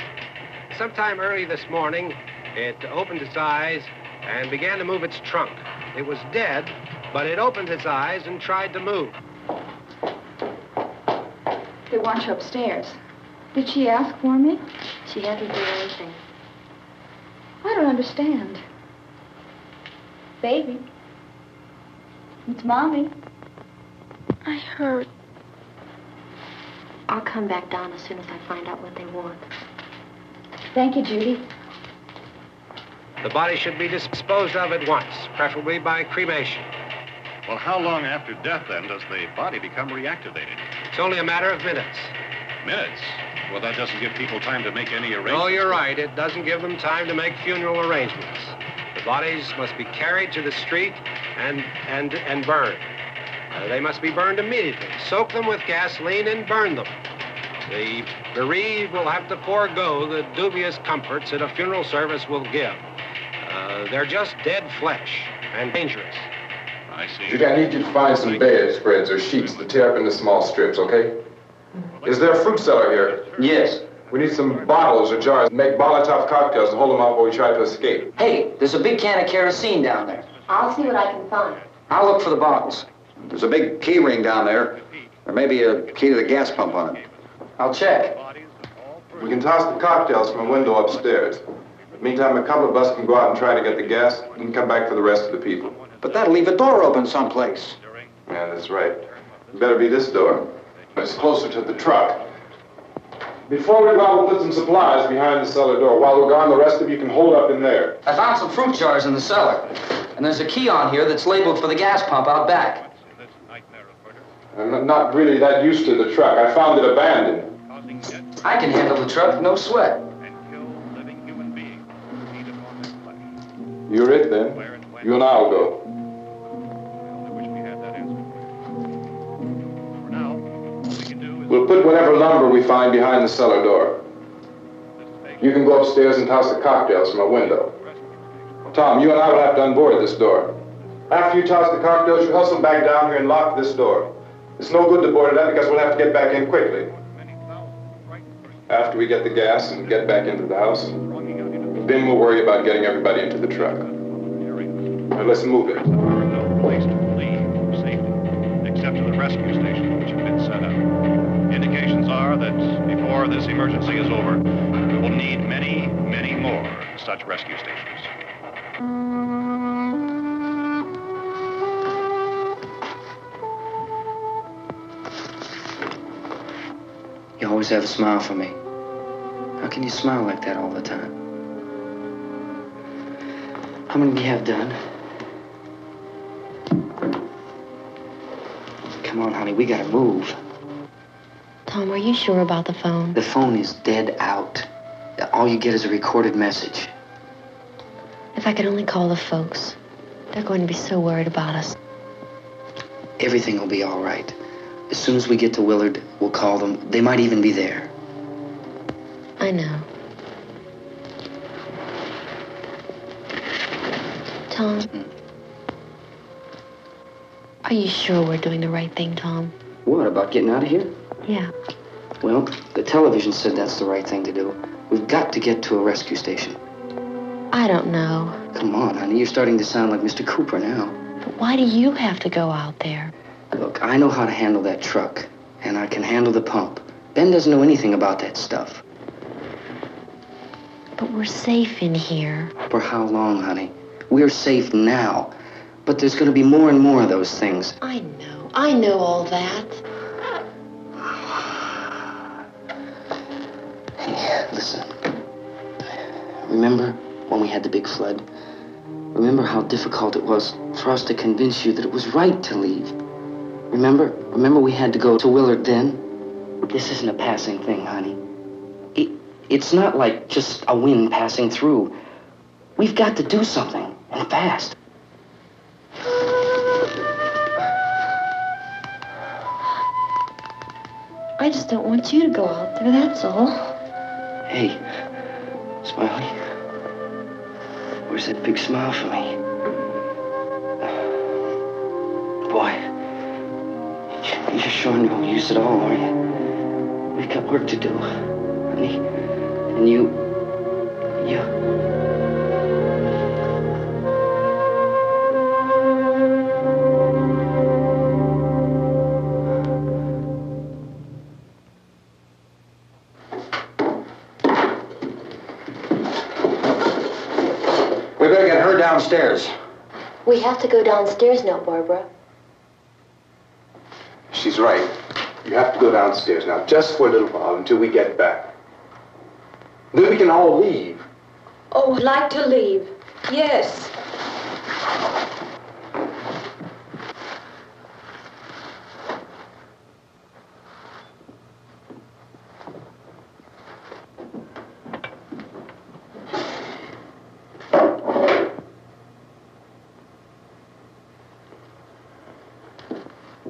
Sometime early this morning, it opened its eyes and began to move its trunk. It was dead, but it opened its eyes and tried to move. They want you upstairs. Did she ask for me? She hasn't done anything. I don't understand. Baby. It's Mommy. I heard. I'll come back down as soon as I find out what they want. Thank you, Judy. The body should be disposed of at once, preferably by cremation. well, how long after death, then, does the body become reactivated? It's only a matter of minutes. Minutes? Well, that doesn't give people time to make any arrangements. Oh, you're right. It doesn't give them time to make funeral arrangements. The bodies must be carried to the street and burned. They must be burned immediately. Soak them with gasoline and burn them. The bereaved will have to forego the dubious comforts that a funeral service will give. They're just dead flesh and dangerous. I see. Judy, I need you to find some bedspreads or sheets to tear up into small strips, okay? Is there a fruit cellar here? Yes. We need some bottles or jars. Make Molotov cocktails and hold them out while we try to escape. Hey, there's a big can of kerosene down there. I'll see what I can find. I'll look for the bottles. There's a big key ring down there. There may be a key to the gas pump on it. I'll check. We can toss the cocktails from a window upstairs. Meantime, a couple of us can go out and try to get the gas and come back for the rest of the people. But that'll leave a door open someplace. Yeah, that's right. It better be this door. It's closer to the truck. Before we go out, we'll put some supplies behind the cellar door. While we're gone, the rest of you can hold up in there. I found some fruit jars in the cellar. And there's a key on here that's labeled for the gas pump out back. I'm not really that used to the truck. I found it abandoned. I can handle the truck, no sweat. You're it, then. You and I'll go. We'll put whatever lumber we find behind the cellar door. You can go upstairs and toss the cocktails from a window. Tom, you and I will have to unboard this door. After you toss the cocktails, you hustle back down here and lock this door. It's no good to board it up because we'll have to get back in quickly. After we get the gas and get back into the house, then we'll worry about getting everybody into the truck. Now let's move it. There are no place to flee for safety, except to the rescue station, which have been set up. Indications are that before this emergency is over, we will need many, many more such rescue stations. You always have a smile for me. How can you smile like that all the time? How many do you have done? Come on, honey, we gotta move. Tom, are you sure about the phone? The phone is dead out. All you get is a recorded message. If I could only call the folks. They're going to be so worried about us. Everything will be all right. As soon as we get to Willard, we'll call them. They might even be there. I know. Tom? Are you sure we're doing the right thing, Tom? What, about getting out of here? Yeah. Well, the television said that's the right thing to do. We've got to get to a rescue station. I don't know. Come on, honey. You're starting to sound like Mr. Cooper now. But why do you have to go out there? Look, I know how to handle that truck, and I can handle the pump. Ben doesn't know anything about that stuff. But we're safe in here. For how long, honey? We're safe now. But there's going to be more and more of those things. I know. I know all that. Hey, listen. Remember when we had the big flood? Remember how difficult it was for us to convince you that it was right to leave? Remember we had to go to Willard then? This isn't a passing thing, honey. It's not like just a wind passing through. We've got to do something, and fast. I just don't want you to go out there, that's all. Hey, Smiley. Where's that big smile for me? Boy, you're sure no use at all, are you? We've got work to do, honey. And you... We better get her downstairs. We have to go downstairs now, Barbara. She's right. You have to go downstairs now, just for a little while, until we get back. Then we can all leave. Oh, I'd like to leave. Yes.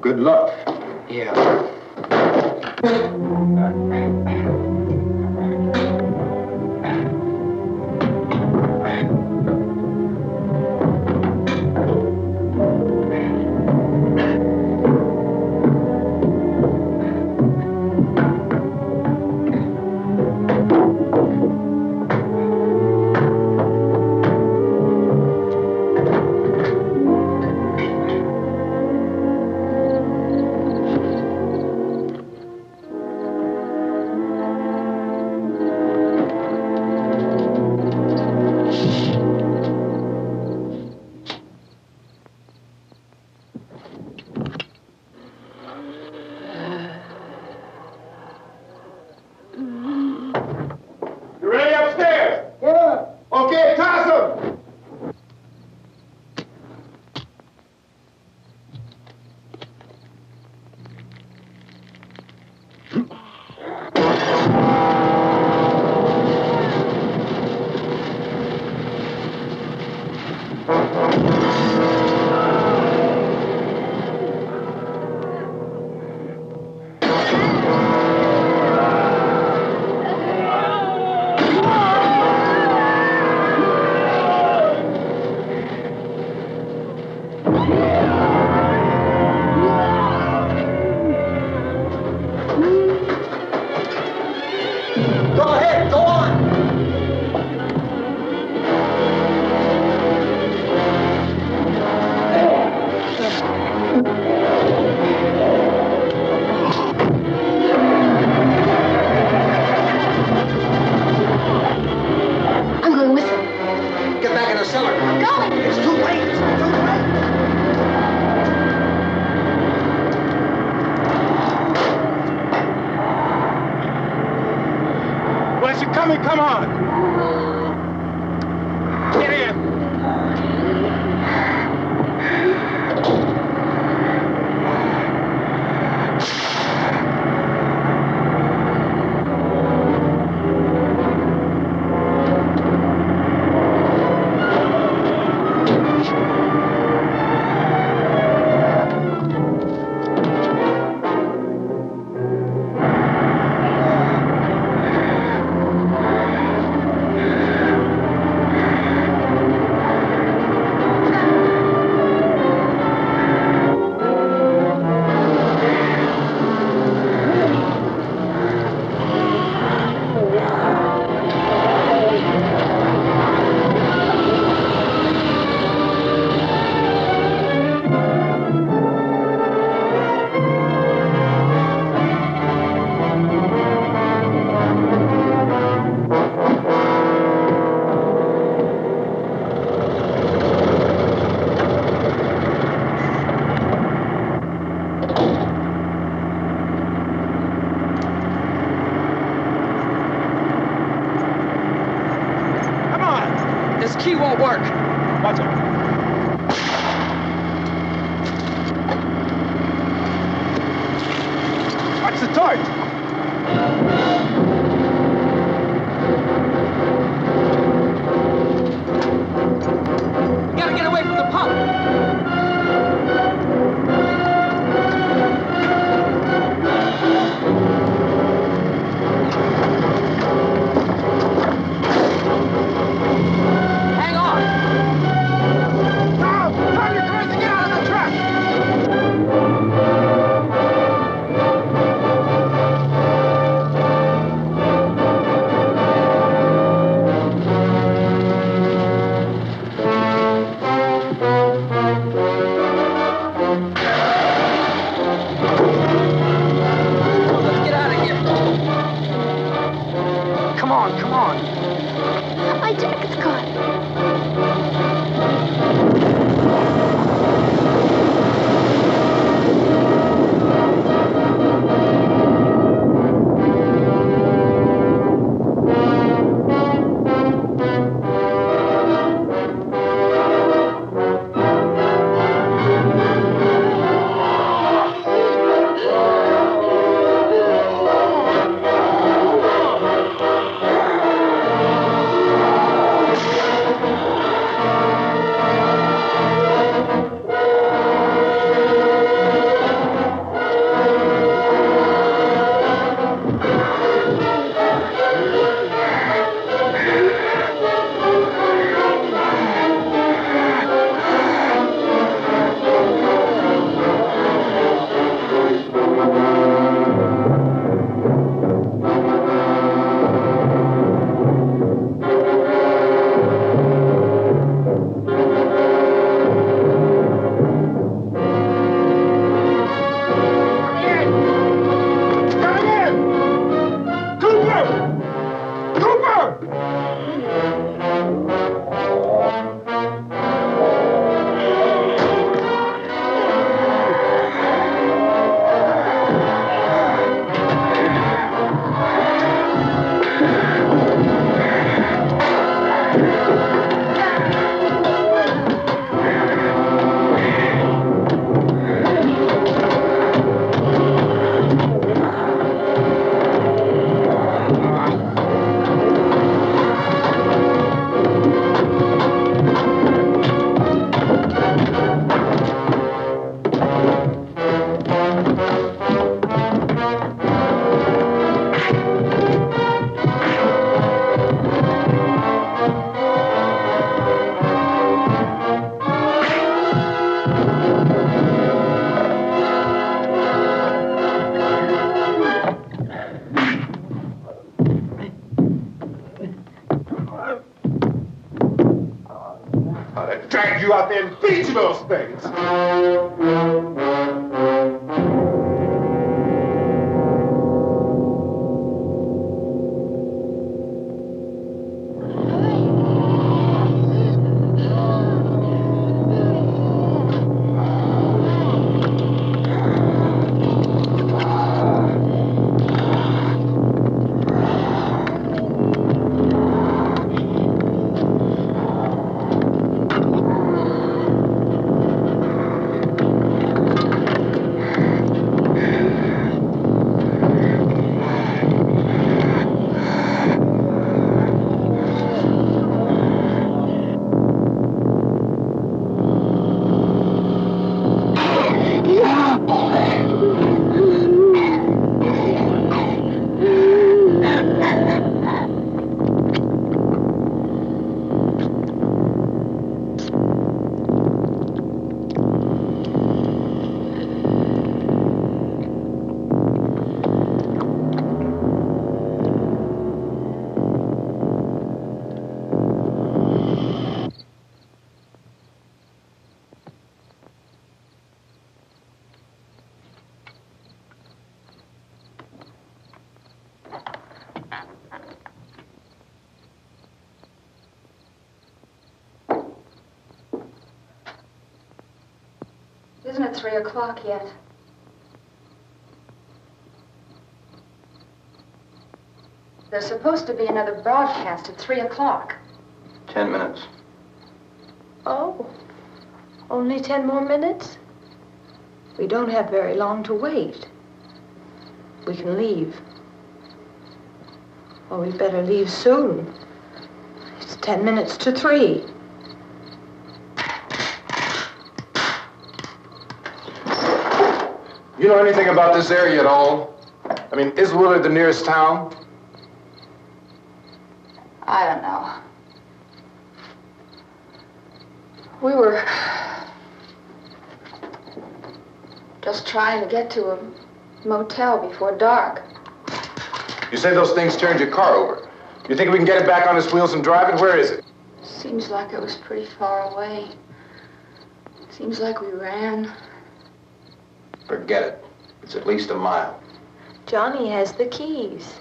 Good luck. Yeah. Come on! Get in! work. Watch it. Watch the torch. We gotta get away from the pump. Hang on. Carl, turn your cars and get out of the truck. Let's get out of here. Come on, come on. My jacket's caught. Drag you out there and feed you those things. Isn't it 3 o'clock yet? There's supposed to be another broadcast at 3 o'clock. 10 minutes. Oh, only 10 more minutes? We don't have very long to wait. We can leave. Oh, we'd better leave soon. It's 10 minutes to 3. You know anything about this area at all? I mean, is Willard the nearest town? I don't know. We were just trying to get to a motel before dark. You say those things turned your car over. You think we can get it back on its wheels and drive it? Where is it? Seems like it was pretty far away. Seems like we ran. Forget it. It's at least a mile. Johnny has the keys.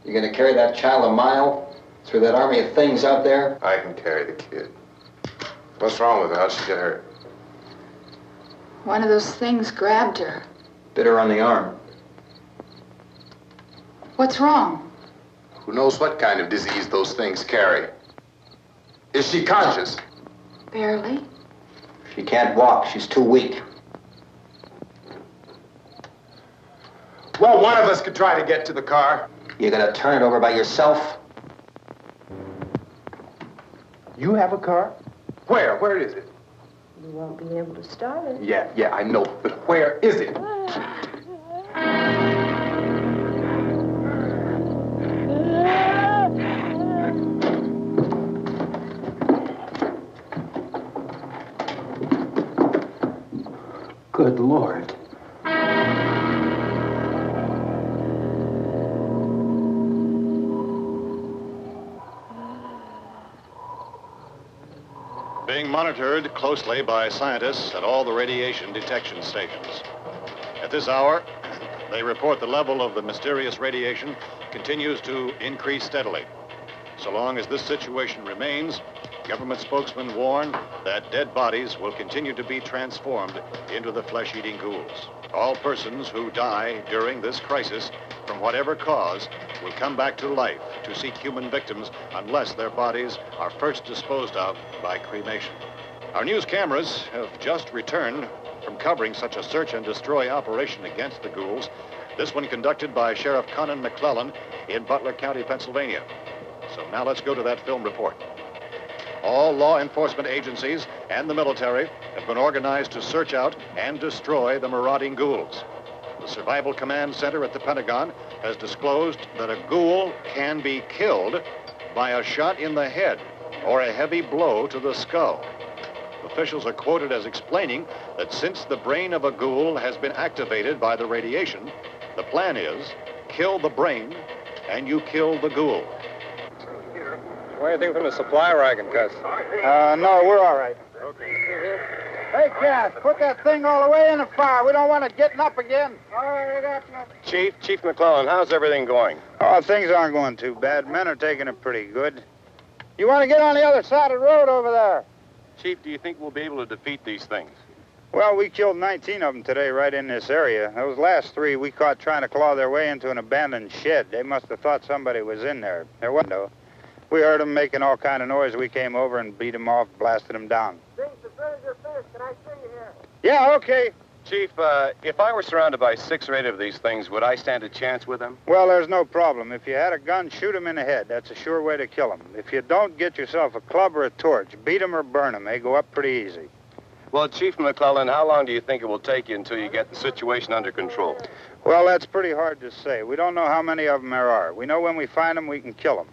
You gonna carry that child a mile through that army of things out there? I can carry the kid. What's wrong with her? How'd she get hurt? One of those things grabbed her. Bit her on the arm. What's wrong? Who knows what kind of disease those things carry? Is she conscious? Barely. She can't walk. She's too weak. Well, one of us could try to get to the car. You gonna turn it over by yourself? You have a car? Where? Where is it? You won't be able to start it. Yeah, I know. But where is it? Good Lord. Being monitored closely by scientists at all the radiation detection stations. At this hour, they report the level of the mysterious radiation continues to increase steadily. So long as this situation remains, government spokesmen warn that dead bodies will continue to be transformed into the flesh-eating ghouls. All persons who die during this crisis, from whatever cause, will come back to life to seek human victims unless their bodies are first disposed of by cremation. Our news cameras have just returned from covering such a search and destroy operation against the ghouls, this one conducted by Sheriff Conan McClellan in Butler County, Pennsylvania. So now let's go to that film report. All law enforcement agencies and the military have been organized to search out and destroy the marauding ghouls. The Survival Command Center at the Pentagon has disclosed that a ghoul can be killed by a shot in the head or a heavy blow to the skull. Officials are quoted as explaining that since the brain of a ghoul has been activated by the radiation, the plan is kill the brain and you kill the ghoul. Anything from the supply wagon, Cuz? No, we're all right. Okay. Hey, Cass, put that thing all the way in the fire. We don't want it getting up again. All right, Chief McClellan, how's everything going? Oh, things aren't going too bad. Men are taking it pretty good. You want to get on the other side of the road over there? Chief, do you think we'll be able to defeat these things? Well, we killed 19 of them today right in this area. Those last 3 we caught trying to claw their way into an abandoned shed. They must have thought somebody was in there. There wasn't, though. We heard them making all kind of noise. We came over and beat them off, blasted them down. Things as good as your fist. Can I see you here? Yeah, okay. Chief, if I were surrounded by 6 or 8 of these things, would I stand a chance with them? Well, there's no problem. If you had a gun, shoot them in the head. That's a sure way to kill them. If you don't, get yourself a club or a torch. Beat them or burn them. They go up pretty easy. Well, Chief McClellan, how long do you think it will take you until you get the situation under control? Well, that's pretty hard to say. We don't know how many of them there are. We know when we find them, we can kill them.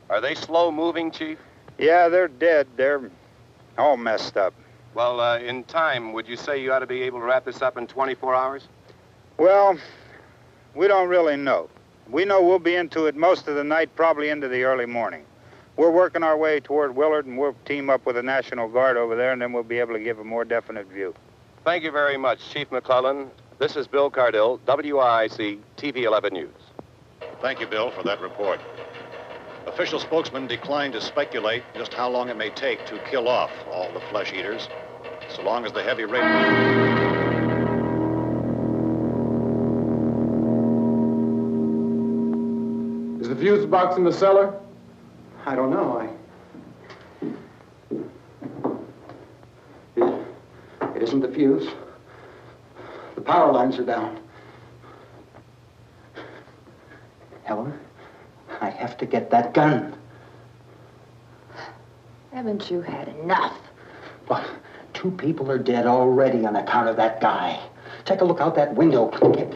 Are they slow-moving, Chief? Yeah, they're dead. They're all messed up. Well, in time, would you say you ought to be able to wrap this up in 24 hours? Well, we don't really know. We know we'll be into it most of the night, probably into the early morning. We're working our way toward Willard, and we'll team up with the National Guard over there, and then we'll be able to give a more definite view. Thank you very much, Chief McClellan. This is Bill Cardill, WIC TV 11 News. Thank you, Bill, for that report. Official spokesman declined to speculate just how long it may take to kill off all the flesh eaters, so long as the heavy rain... Is the fuse box in the cellar? I don't know. wasn't the fuse. The power lines are down. Helen, I have to get that gun. Haven't you had enough? But 2 people are dead already on account of that guy. Take a look out that window. Get...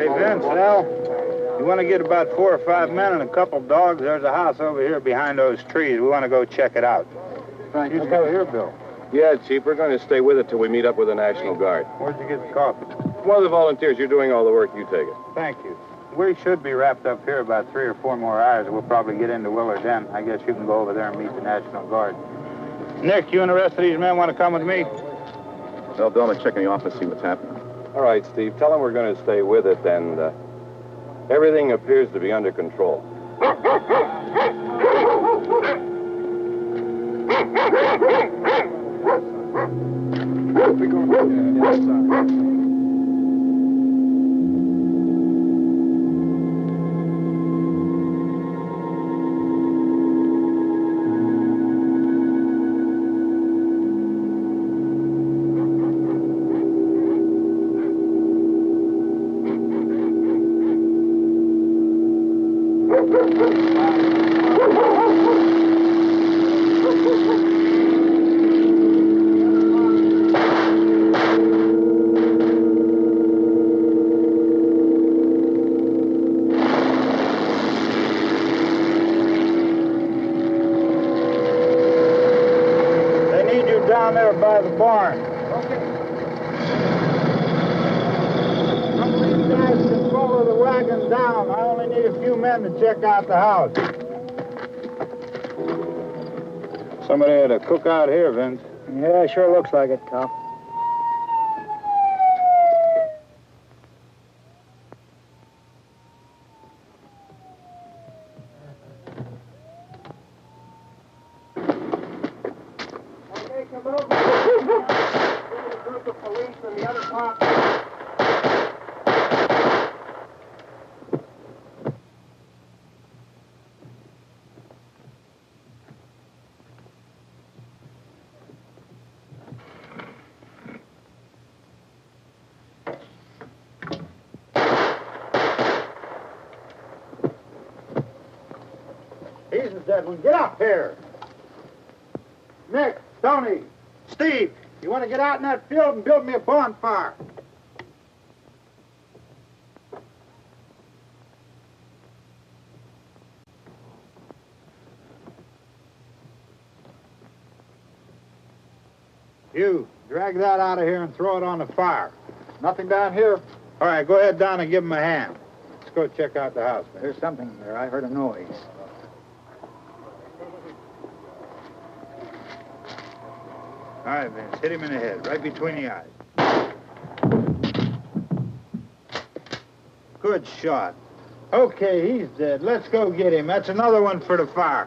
Hey, Vince, Al, you want to get about 4 or 5 men and a couple dogs? There's a house over here behind those trees. We want to go check it out. Right. You still here, Bill? Yeah, Chief, we're going to stay with it till we meet up with the National Guard. Where'd you get the coffee? One of the volunteers, you're doing all the work, you take it. Thank you. We should be wrapped up here about 3 or 4 more hours. We'll probably get into Willard then. I guess you can go over there and meet the National Guard. Nick, you and the rest of these men want to come with me? Well, Bill, let's check in the office, see what's happening. All right, Steve, tell them we're going to stay with it, and everything appears to be under control. We go outside. Down there by the barn. Okay. Some of these guys can follow the wagon down. I only need a few men to check out the house. Somebody had a cookout here, Vince. Yeah, sure looks like it, Karl. He's the dead one. Get up here. Nick, Tony, Steve, you want to get out in that field and build me a bonfire? You, drag that out of here and throw it on the fire. Nothing down here? All right, go ahead down and give him a hand. Let's go check out the house. There's something there. I heard a noise. All right, Vince, hit him in the head, right between the eyes. Good shot. Okay, he's dead. Let's go get him. That's another one for the fire.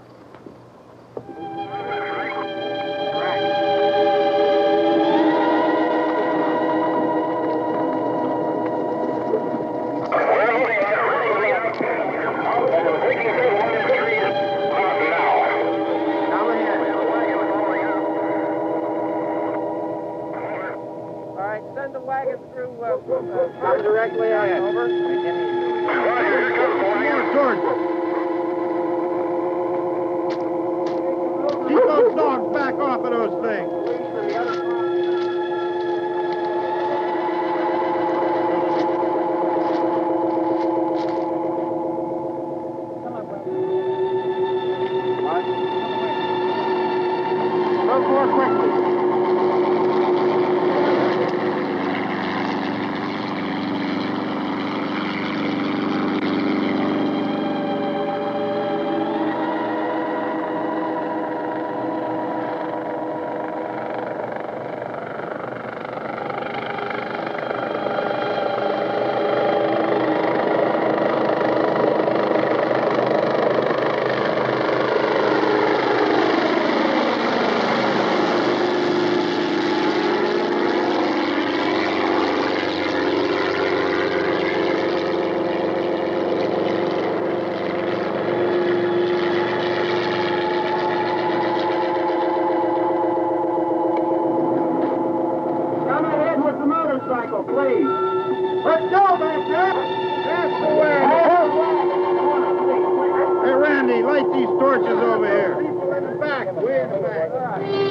Come directly out, over. Keep those dogs back off of those things. Move more quickly. Please. Let's go back there. That's the way. Hey, Randy, light these torches over here. People in the back, way in the back.